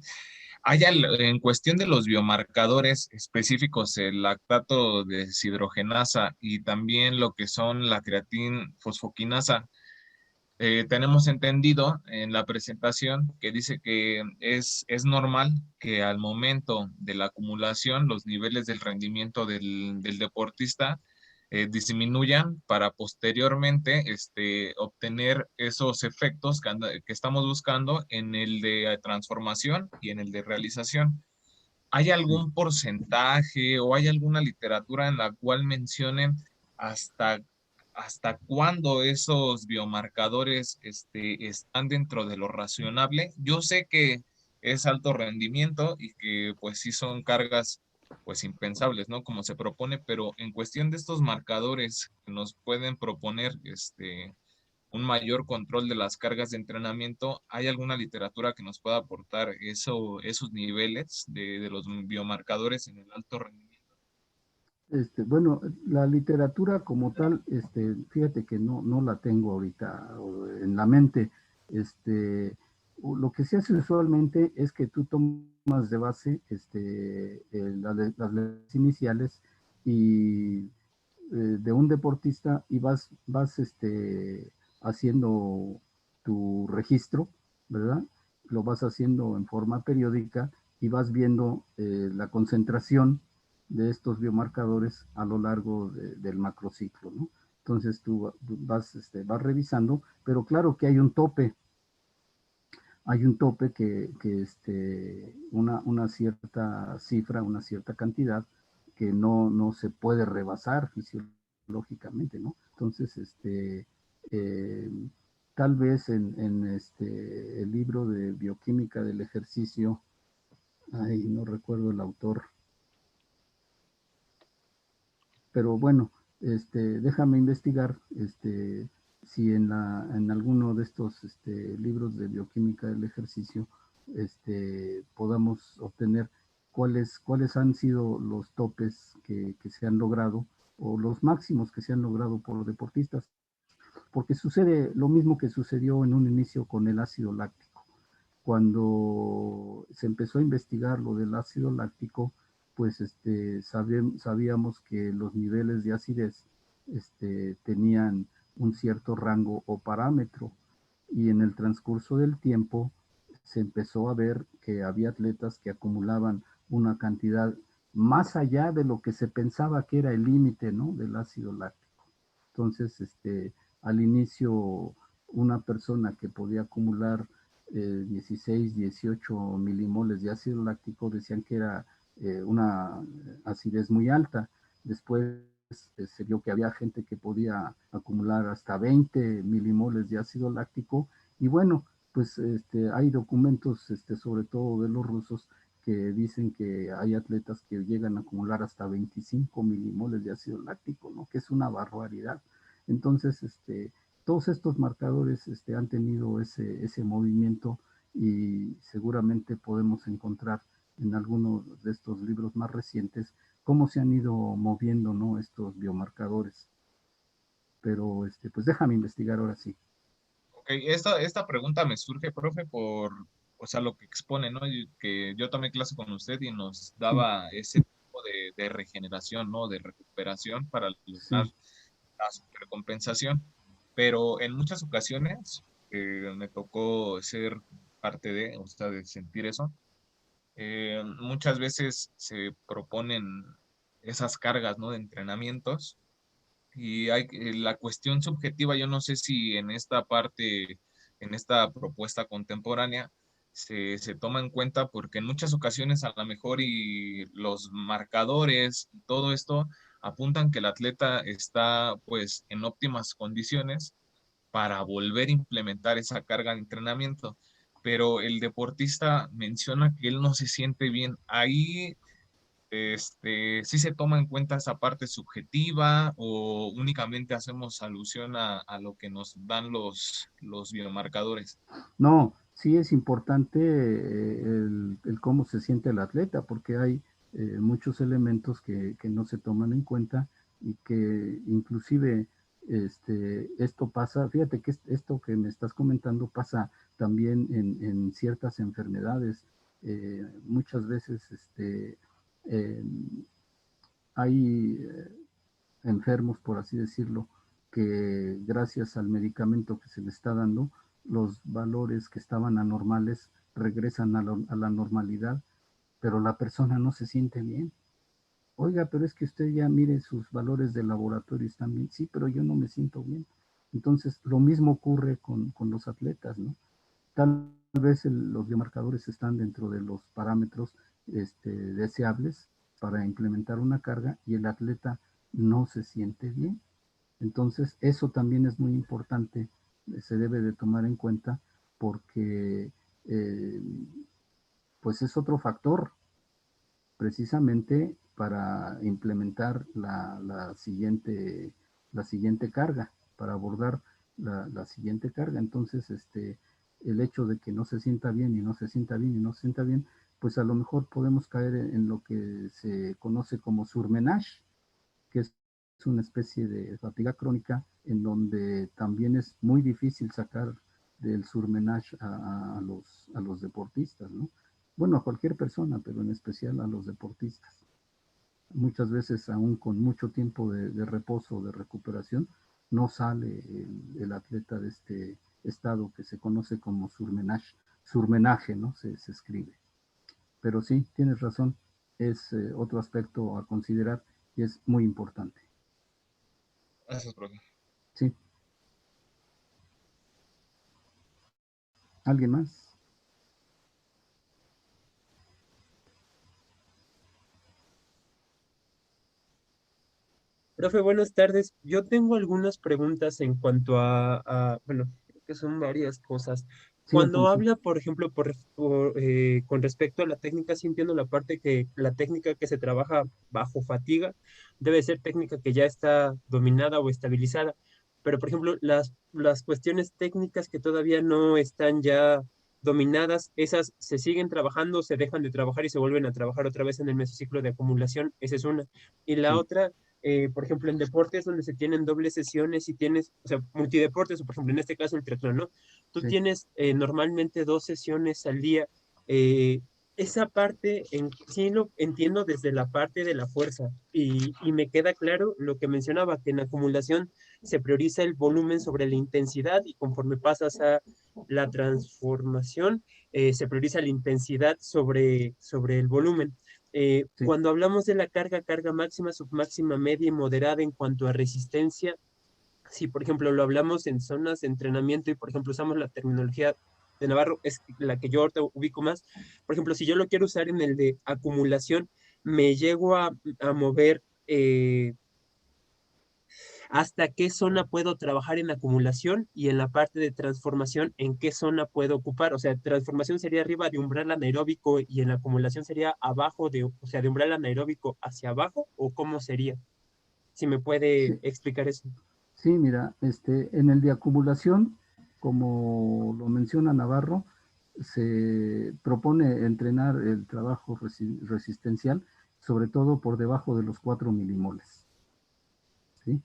En cuestión de los biomarcadores específicos, el lactato de deshidrogenasa y también lo que son la creatina fosfoquinasa, tenemos entendido en la presentación que dice que es normal que al momento de la acumulación los niveles del rendimiento del deportista disminuyan para posteriormente obtener esos efectos que estamos buscando en el de transformación y en el de realización. ¿Hay sí. algún porcentaje o hay alguna literatura en la cual mencionen hasta, hasta cuándo esos biomarcadores están dentro de lo racionable? Yo sé que es alto rendimiento y que pues sí son cargas pues impensables, ¿no? Como se propone, pero en cuestión de estos marcadores que nos pueden proponer un mayor control de las cargas de entrenamiento, ¿hay alguna literatura que nos pueda aportar esos niveles de los biomarcadores en el alto rendimiento? Bueno, la literatura como tal, fíjate que no la tengo ahorita en la mente. Lo que se hace usualmente es que tú tomas de base las leyes iniciales y de un deportista y vas haciendo tu registro, ¿verdad? Lo vas haciendo en forma periódica y vas viendo la concentración de estos biomarcadores a lo largo del macrociclo, ¿no? Entonces tú vas revisando, pero claro que hay un tope una cierta cifra, una cierta cantidad que no se puede rebasar biológicamente, ¿no? Entonces, tal vez en el libro de bioquímica del ejercicio, ay, no recuerdo el autor, pero bueno, déjame investigar si en alguno de estos libros de bioquímica del ejercicio podamos obtener cuáles han sido los topes que se han logrado o los máximos que se han logrado por deportistas, porque sucede lo mismo que sucedió en un inicio con el ácido láctico. Cuando se empezó a investigar lo del ácido láctico, pues sabíamos que los niveles de acidez tenían un cierto rango o parámetro, y en el transcurso del tiempo se empezó a ver que había atletas que acumulaban una cantidad más allá de lo que se pensaba que era el límite, ¿no?, del ácido láctico. Entonces, al inicio, una persona que podía acumular 16, 18 milimoles de ácido láctico decían que era una acidez muy alta. Después se vio que había gente que podía acumular hasta 20 milimoles de ácido láctico, y bueno, pues hay documentos, sobre todo de los rusos, que dicen que hay atletas que llegan a acumular hasta 25 milimoles de ácido láctico, ¿no?, que es una barbaridad. Entonces, todos estos marcadores han tenido ese movimiento, y seguramente podemos encontrar en algunos de estos libros más recientes cómo se han ido moviendo, ¿no?, estos biomarcadores. Pero pues déjame investigar ahora sí. Ok, esta pregunta me surge, profe, por, o sea, lo que expone, ¿no? Que yo tomé clase con usted y nos Sí, daba ese tipo de regeneración, ¿no? De recuperación para lograr sí, la supercompensación. Pero en muchas ocasiones me tocó ser parte de, o sea, de sentir eso. Muchas veces se proponen esas cargas, ¿no? De entrenamientos, y hay la cuestión subjetiva, yo no sé si en esta parte, en esta propuesta contemporánea, se toma en cuenta, porque en muchas ocasiones a lo mejor y los marcadores y todo esto apuntan que el atleta está pues en óptimas condiciones para volver a implementar esa carga de entrenamiento, pero el deportista menciona que él no se siente bien. Ahí ¿sí se toma en cuenta esa parte subjetiva o únicamente hacemos alusión a lo que nos dan los biomarcadores? no, sí es importante el cómo se siente el atleta, porque hay muchos elementos que no se toman en cuenta, y que inclusive esto pasa, fíjate que esto que me estás comentando pasa también en ciertas enfermedades. Muchas veces eh, hay enfermos, por así decirlo, que gracias al medicamento que se le está dando, los valores que estaban anormales regresan a la normalidad, pero la persona no se siente bien. Oiga, pero es que usted ya mire sus valores de laboratorio están bien. Sí, pero yo no me siento bien. Entonces, lo mismo ocurre con los atletas, ¿no? Tal vez los biomarcadores están dentro de los parámetros deseables para implementar una carga, y el atleta no se siente bien. Entonces, eso también es muy importante, se debe de tomar en cuenta, porque eh, pues es otro factor precisamente para implementar la siguiente carga, para abordar la siguiente carga. Entonces, el hecho de que no se sienta bien y no se sienta bien y no se sienta bien, pues a lo mejor podemos caer en lo que se conoce como surmenage, que es una especie de fatiga crónica, en donde también es muy difícil sacar del surmenage a los deportistas, ¿no? Bueno, a cualquier persona, pero en especial a los deportistas. Muchas veces, aún con mucho tiempo de reposo, de recuperación, no sale el atleta de este estado que se conoce como surmenage, surmenaje, ¿no? Se escribe. Pero sí, tienes razón, es otro aspecto a considerar, y es muy importante. Gracias, profe. Sí. ¿Alguien más? Profe, buenas tardes. Yo tengo algunas preguntas en cuanto bueno, creo que son varias cosas. Sí, Cuando Alfonso. habla, por ejemplo, con respecto a la técnica, sí entiendo la parte que la técnica que se trabaja bajo fatiga debe ser técnica que ya está dominada o estabilizada. Pero, por ejemplo, las cuestiones técnicas que todavía no están ya dominadas, esas se siguen trabajando, se dejan de trabajar y se vuelven a trabajar otra vez en el mesociclo de acumulación. Esa es una. Y la Sí, otra por ejemplo, en deportes donde se tienen dobles sesiones y tienes, o sea, multideportes, o por ejemplo, en este caso el triatlón, ¿no? Tú sí. tienes normalmente 2 sesiones al día. eh, Esa parte sí lo entiendo desde la parte de la fuerza y me queda claro lo que mencionaba, que en acumulación se prioriza el volumen sobre la intensidad y conforme pasas a la transformación, se prioriza la intensidad sobre el volumen. Sí. Cuando hablamos de la carga, carga máxima, submáxima, media y moderada en cuanto a resistencia, si por ejemplo lo hablamos en zonas de entrenamiento y por ejemplo usamos la terminología de Navarro, es la que yo ahorita ubico más, por ejemplo, si yo lo quiero usar en el de acumulación, me llego a mover hasta qué zona puedo trabajar en acumulación y en la parte de transformación, en qué zona puedo ocupar. O sea, transformación sería arriba de umbral anaeróbico y en acumulación sería abajo o sea, de umbral anaeróbico hacia abajo, o cómo sería. Si me puede Sí, explicar eso. sí, mira, en el de acumulación, como lo menciona Navarro, se propone entrenar el trabajo resistencial, sobre todo por debajo de los 4 milimoles, ¿sí?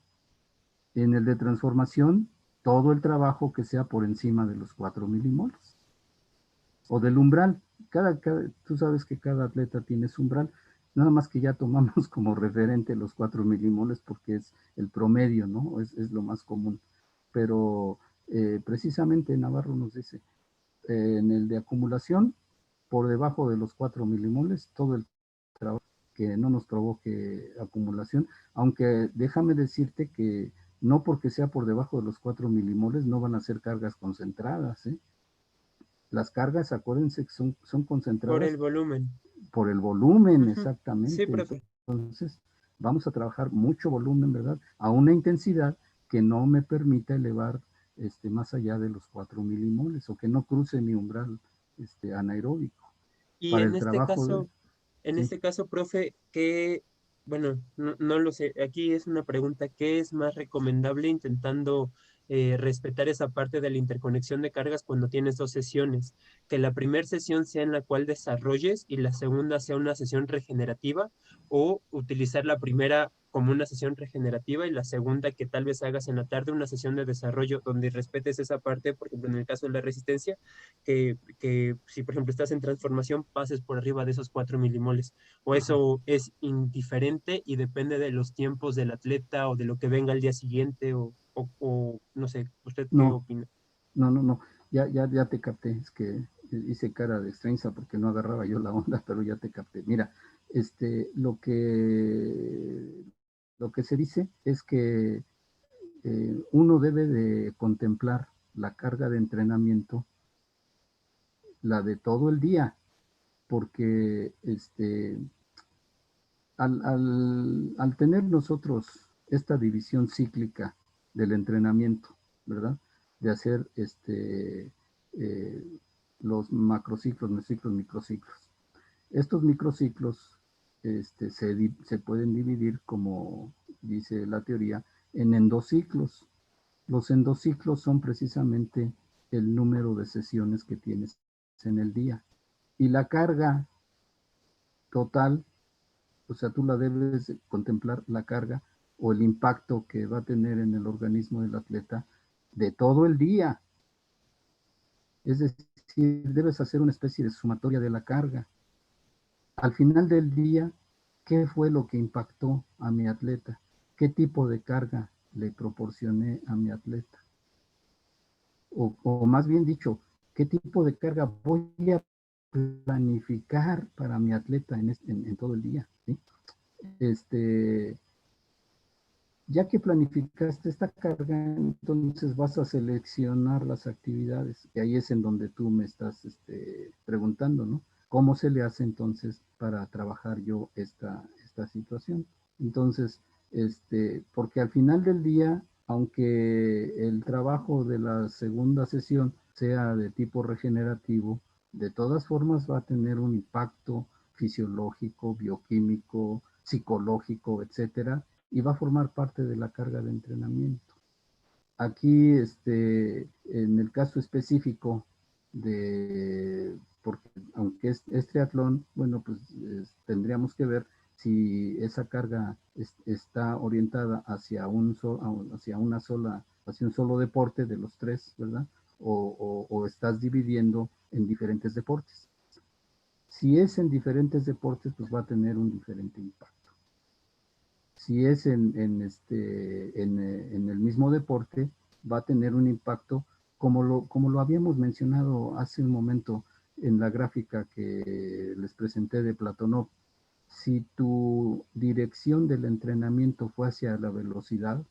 En el de transformación, todo el trabajo que sea por encima de los 4 milimoles o del umbral. Tú sabes que cada atleta tiene su umbral, nada más que ya tomamos como referente los 4 milimoles porque es el promedio, ¿no? Es lo más común. Pero precisamente Navarro nos dice, en el de acumulación, por debajo de los 4 milimoles, todo el trabajo que no nos provoque acumulación, aunque déjame decirte que no porque sea por debajo de los 4 milimoles no van a ser cargas concentradas, ¿eh? Las cargas, acuérdense que son Por concentradas el volumen. por el volumen, Ujú. Sí, exactamente. profe. Entonces, vamos a trabajar mucho volumen, ¿verdad? A una intensidad que no me permita elevar más allá de los 4 milimoles o que no cruce mi umbral anaeróbico. Y Para el trabajo de... en Sí, este caso, profe, bueno, no lo sé, aquí es una pregunta, ¿qué es más recomendable intentando respetar esa parte de la interconexión de cargas cuando tienes 2 sesiones? Que la primera sesión sea en la cual desarrolles y la segunda sea una sesión regenerativa, o utilizar la primera como una sesión regenerativa y la segunda que tal vez hagas en la tarde una sesión de desarrollo donde respetes esa parte, por ejemplo, en el caso de la resistencia que si por ejemplo estás en transformación pases por arriba de esos 4 milimoles, o ajá. eso es indiferente y depende de los tiempos del atleta o de lo que venga al día siguiente o no sé, ¿usted qué No, opina? no. Ya te capté. Es que hice cara de extraña porque no agarraba yo la onda, pero ya te capté. Mira, este, lo que, lo que se dice es que uno debe de contemplar la carga de entrenamiento, la de todo el día, porque al tener nosotros esta división cíclica del entrenamiento, ¿verdad? De hacer eh, los macrociclos, mesociclos, microciclos. Estos microciclos se pueden dividir, como dice la teoría, en endociclos. Los endociclos son precisamente el número de sesiones que tienes en el día. Y la carga total, o sea, tú la debes contemplar la carga o el impacto que va a tener en el organismo del atleta de todo el día. Es decir, debes hacer una especie de sumatoria de la carga. Al final del día, ¿qué fue lo que impactó a mi atleta? ¿Qué tipo de carga le proporcioné a mi atleta? O más bien dicho, ¿qué tipo de carga voy a planificar para mi atleta en todo el día? ¿Sí? Este, ya que planificaste esta carga, entonces vas a seleccionar las actividades. Y ahí es en donde tú me estás preguntando, ¿no? ¿Cómo se le hace entonces para trabajar yo esta situación? Entonces, Porque al final del día, aunque el trabajo de la segunda sesión sea de tipo regenerativo, de todas formas va a tener un impacto fisiológico, bioquímico, psicológico, etcétera, y va a formar parte de la carga de entrenamiento. Aquí, en el caso específico porque aunque es triatlón, bueno, pues tendríamos que ver si esa carga está orientada hacia hacia un solo deporte de los tres, ¿verdad? O estás dividiendo en diferentes deportes. Si es en diferentes deportes, pues va a tener un diferente impacto. Si es en el mismo deporte, va a tener un impacto como lo habíamos mencionado hace un momento en la gráfica que les presenté de Platonov. Si tu dirección del entrenamiento fue hacia la velocidad,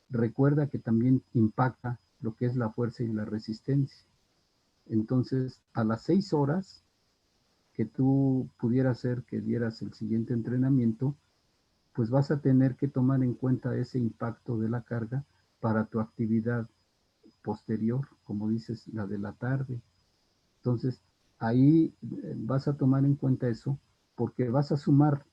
recuerda que también impacta lo que es la fuerza y la resistencia. Entonces, a las 6 horas que tú pudieras hacer que dieras el siguiente entrenamiento, pues vas a tener que tomar en cuenta ese impacto de la carga para tu actividad posterior, como dices, la de la tarde. Entonces, ahí vas a tomar en cuenta eso porque vas a sumar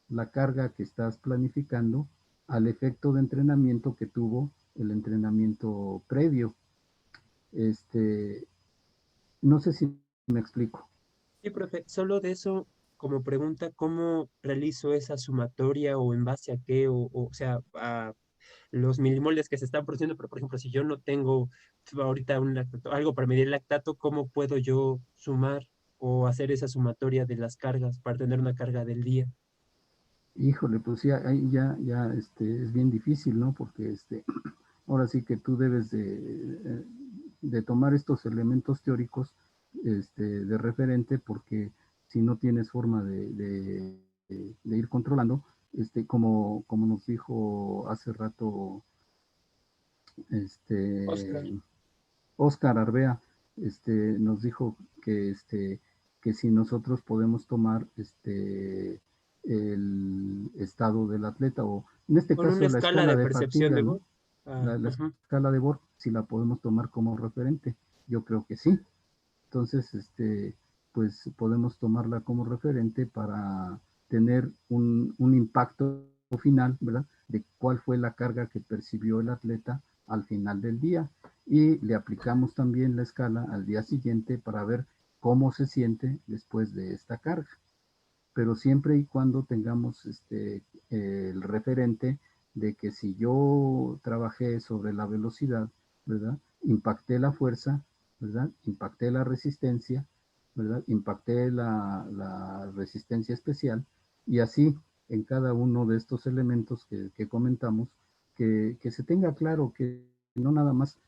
la carga que estás planificando al efecto de entrenamiento que tuvo el entrenamiento previo. No sé si me explico. Sí, profe, solo de eso como pregunta, ¿cómo realizo esa sumatoria o en base a qué? O sea, a los milimoldes que se están produciendo, pero por ejemplo, si yo no tengo ahorita algo para medir el lactato, ¿cómo puedo yo sumar o hacer esa sumatoria de las cargas para tener una carga del día? Híjole, pues sí, ahí ya, es bien difícil, ¿no? Porque ahora sí que tú debes de tomar estos elementos teóricos de referente, porque si no tienes forma de ir controlando, como nos dijo hace rato Oscar. Oscar Arbea, nos dijo que si nosotros podemos tomar el estado del atleta, o en este Con una caso la escala escala de de percepción fatiga, de ¿no? voz. Ah, La ujú. escala de Borg, si la podemos tomar como referente. Yo creo que sí. Entonces, pues podemos tomarla como referente para tener un impacto final, ¿verdad? De cuál fue la carga que percibió el atleta al final del día. Y le aplicamos también la escala al día siguiente para ver cómo se siente después de esta carga. Pero siempre y cuando tengamos el referente de que si yo trabajé sobre la velocidad, ¿verdad? Impacté la fuerza, ¿verdad? Impacté la resistencia, ¿verdad? Impacté la resistencia especial, y así en cada uno de estos elementos que comentamos, que se tenga claro que no nada más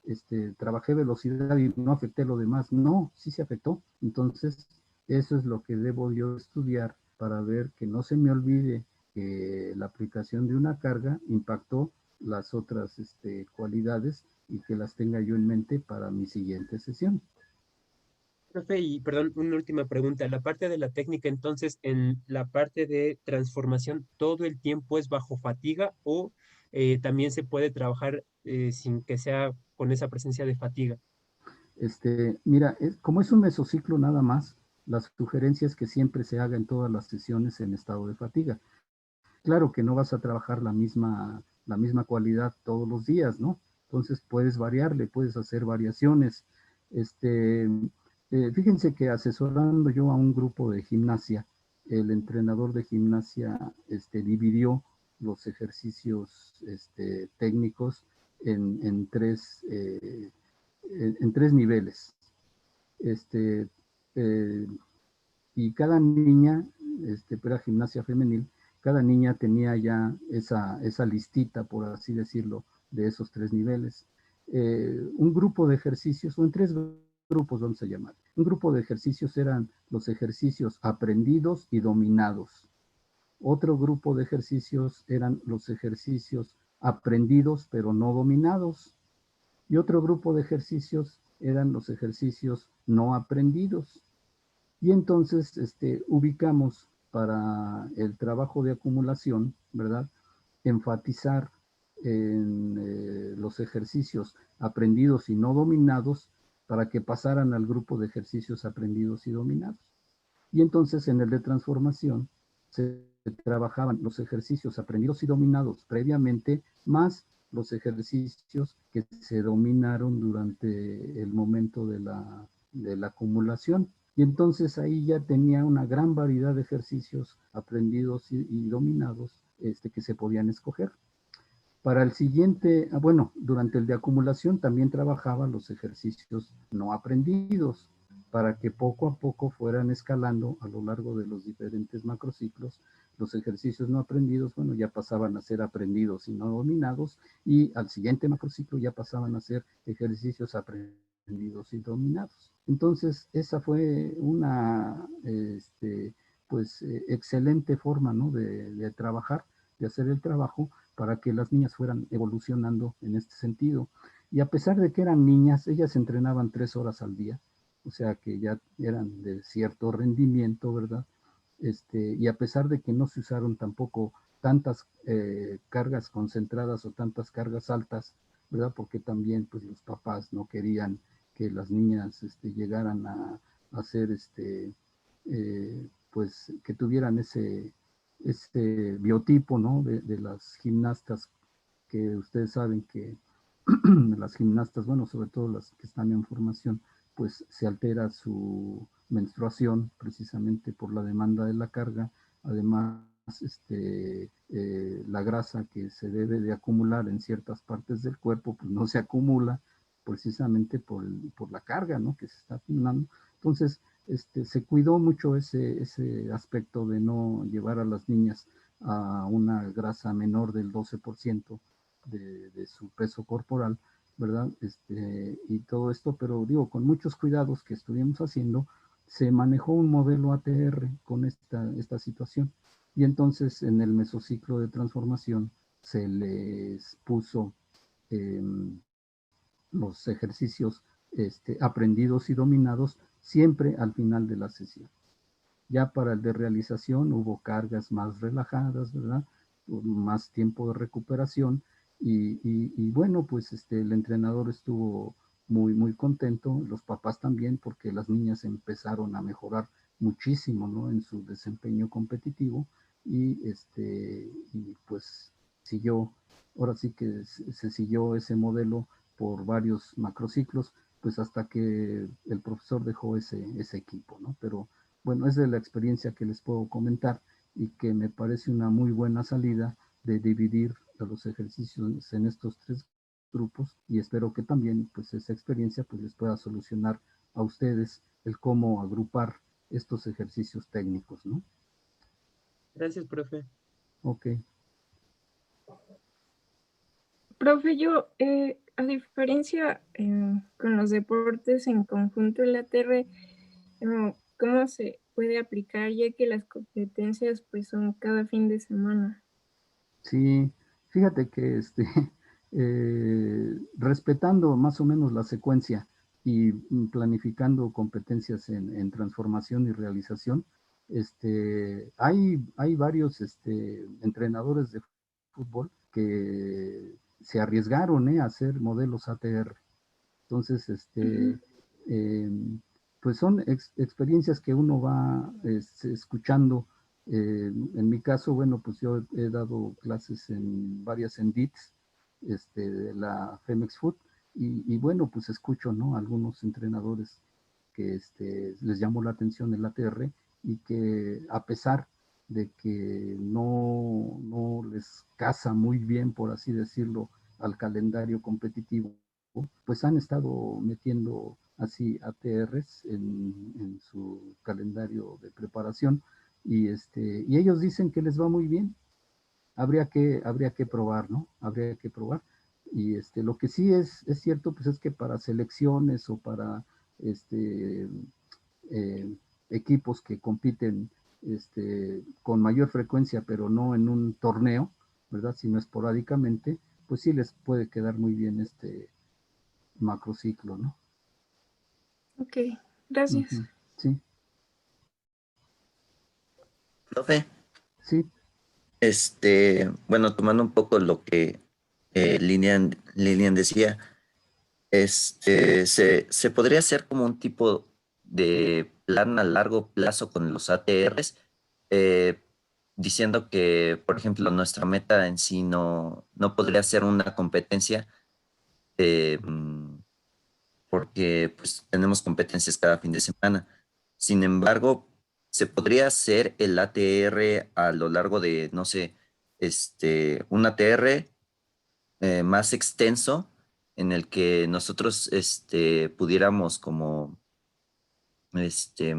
trabajé velocidad y no afecté lo demás. No, sí se afectó. Entonces, eso es lo que debo yo estudiar para ver que no se me olvide que la aplicación de una carga impactó las otras cualidades, y que las tenga yo en mente para mi siguiente sesión. Profe, y perdón, una última pregunta. La parte de la técnica, entonces, en la parte de transformación, ¿todo el tiempo es bajo fatiga o también se puede trabajar sin que sea con esa presencia de fatiga? Mira, como es un mesociclo nada más, las sugerencias que siempre se haga en todas las sesiones en estado de fatiga. Claro que no vas a trabajar la misma cualidad todos los días, ¿no? Entonces puedes variarle, puedes hacer variaciones. Fíjense que asesorando yo a un grupo de gimnasia, el entrenador de gimnasia dividió los ejercicios técnicos en tres niveles. Este, eh, y cada niña, era gimnasia femenil, cada niña tenía ya esa listita, por así decirlo, de esos tres niveles. Un grupo de ejercicios, o en tres grupos vamos a llamar. Un grupo de ejercicios eran los ejercicios aprendidos y dominados. Otro grupo de ejercicios eran los ejercicios aprendidos pero no dominados. Y otro grupo de ejercicios eran los ejercicios no aprendidos. Y entonces ubicamos para el trabajo de acumulación, ¿verdad? enfatizar en los ejercicios aprendidos y no dominados para que pasaran al grupo de ejercicios aprendidos y dominados. Y entonces en el de transformación se trabajaban los ejercicios aprendidos y dominados previamente, más los ejercicios que se dominaron durante el momento de la acumulación. Y entonces ahí ya tenía una gran variedad de ejercicios aprendidos y dominados que se podían escoger. Para el siguiente, bueno, durante el de acumulación también trabajaba los ejercicios no aprendidos para que poco a poco fueran escalando a lo largo de los diferentes macrociclos. Los ejercicios no aprendidos, bueno, ya pasaban a ser aprendidos y no dominados, y al siguiente macrociclo ya pasaban a ser ejercicios aprendidos y dominados. Entonces, esa fue una excelente forma, ¿no?, de trabajar, de hacer el trabajo, para que las niñas fueran evolucionando en este sentido. Y a pesar de que eran niñas, ellas entrenaban 3 horas al día, o sea que ya eran de cierto rendimiento, ¿verdad? Y a pesar de que no se usaron tampoco tantas cargas concentradas o tantas cargas altas, ¿verdad? Porque también pues los papás no querían que las niñas llegaran a hacer pues que tuvieran ese biotipo, ¿no?, de las gimnastas, que ustedes saben que las gimnastas, bueno, sobre todo las que están en formación, pues se altera su menstruación precisamente por la demanda de la carga. Además, la grasa que se debe de acumular en ciertas partes del cuerpo, pues no se acumula precisamente por la carga, ¿no?, que se está acumulando. Entonces, se cuidó mucho ese aspecto de no llevar a las niñas a una grasa menor del 12% de su peso corporal, ¿verdad? Y todo esto, pero digo, con muchos cuidados que estuvimos haciendo, se manejó un modelo ATR con esta situación. Y entonces en el mesociclo de transformación se les puso los ejercicios aprendidos y dominados siempre al final de la sesión. Ya para el de realización hubo cargas más relajadas, ¿verdad? Más tiempo de recuperación y bueno, pues el entrenador estuvo muy, muy contento, los papás también, porque las niñas empezaron a mejorar muchísimo, ¿no?, en su desempeño competitivo y pues siguió, ahora sí que se siguió ese modelo por varios macrociclos, pues hasta que el profesor dejó ese equipo, ¿no? Pero bueno, es de la experiencia que les puedo comentar y que me parece una muy buena salida de dividir los ejercicios en estos 3 grupos, y espero que también pues esa experiencia pues les pueda solucionar a ustedes el cómo agrupar estos ejercicios técnicos, ¿no? Gracias, profe. Ok. Profe, yo, a diferencia con los deportes en conjunto, el ATR, ¿cómo se puede aplicar ya que las competencias pues son cada fin de semana? Sí, fíjate que respetando más o menos la secuencia y planificando competencias en transformación y realización, hay varios entrenadores de fútbol que se arriesgaron a hacer modelos ATR. Entonces, pues son experiencias que uno va escuchando. En mi caso, bueno, pues yo he dado clases en varias ENDITs de la Femex Food y bueno, pues escucho, ¿no?, algunos entrenadores que les llamó la atención el ATR y que a pesar de que no les casa muy bien, por así decirlo, al calendario competitivo, pues han estado metiendo así ATRs en su calendario de preparación y ellos dicen que les va muy bien. Habría que probar, ¿no? Habría que probar. Y lo que sí es cierto, pues es que para selecciones o para eh, equipos que compiten con mayor frecuencia, pero no en un torneo, ¿verdad? Sino esporádicamente, pues sí les puede quedar muy bien macrociclo, ¿no? Ok, gracias. Ujú, sí, Profe, sí. Bueno, tomando un poco lo que Lilian decía, se podría hacer como un tipo de plan a largo plazo con los ATRs, eh, diciendo que, por ejemplo, nuestra meta en sí no podría ser una competencia, porque pues, tenemos competencias cada fin de semana. Sin embargo, se podría hacer el ATR a lo largo de, no sé, un ATR más extenso en el que nosotros pudiéramos como este,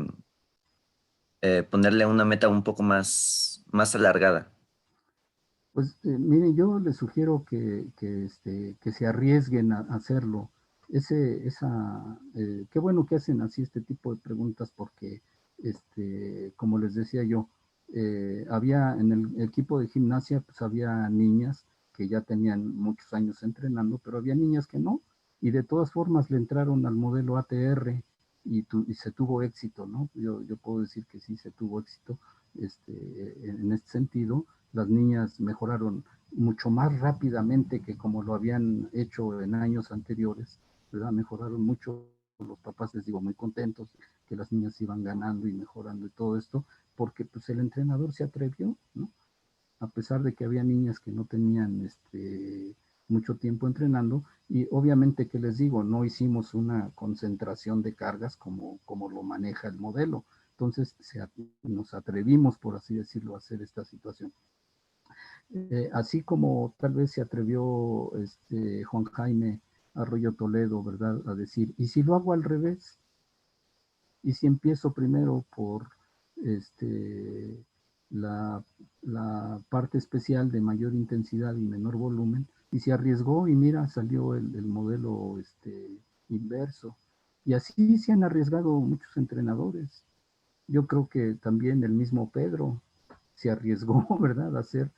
ponerle una meta un poco más alargada. Pues mire, yo les sugiero que se arriesguen a hacerlo. Qué bueno que hacen así este tipo de preguntas porque, como les decía yo, había en el equipo de gimnasia, pues había niñas que ya tenían muchos años entrenando, pero había niñas que no, y de todas formas le entraron al modelo ATR y se tuvo éxito, ¿no? Yo puedo decir que sí se tuvo éxito en este sentido. Las niñas mejoraron mucho más rápidamente que como lo habían hecho en años anteriores, ¿verdad? Mejoraron mucho, los papás les digo muy contentos que las niñas iban ganando y mejorando y todo esto, porque pues el entrenador se atrevió, ¿no? A pesar de que había niñas que no tenían mucho tiempo entrenando, y obviamente que les digo, no hicimos una concentración de cargas como lo maneja el modelo, entonces nos atrevimos, por así decirlo, a hacer esta situación. Así como tal vez se atrevió Juan Jaime Arroyo Toledo, ¿verdad? A decir, ¿y si lo hago al revés? ¿Y si empiezo primero por este, la, la parte especial de mayor intensidad y menor volumen? Y se arriesgó y mira, salió el modelo inverso. Y así se han arriesgado muchos entrenadores. Yo creo que también el mismo Pedro se arriesgó, ¿verdad?, a hacer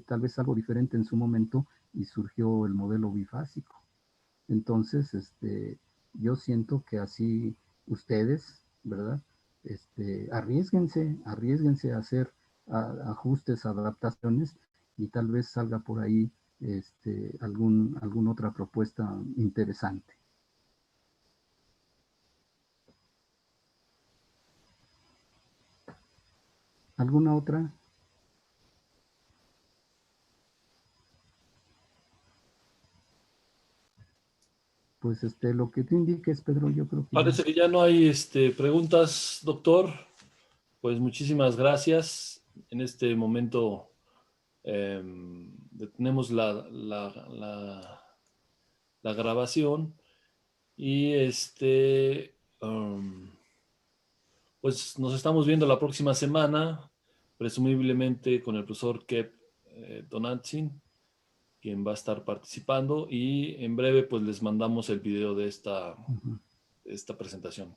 tal vez algo diferente en su momento y surgió el modelo bifásico. Entonces, yo siento que así ustedes, ¿verdad? Arriesguense a hacer ajustes, adaptaciones y tal vez salga por ahí alguna otra propuesta interesante. ¿Alguna otra? Pues lo que tú indiques, Pedro, yo creo que Parece que ya no hay preguntas, doctor. Pues muchísimas gracias. En este momento detenemos la grabación y pues nos estamos viendo la próxima semana, presumiblemente con el profesor Kep Donatzin, quien va a estar participando, y en breve pues les mandamos el video de esta presentación.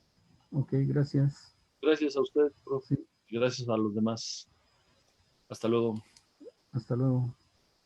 Ok, gracias. Gracias a usted, profe, Sí, y gracias a los demás. Hasta luego. hasta luego.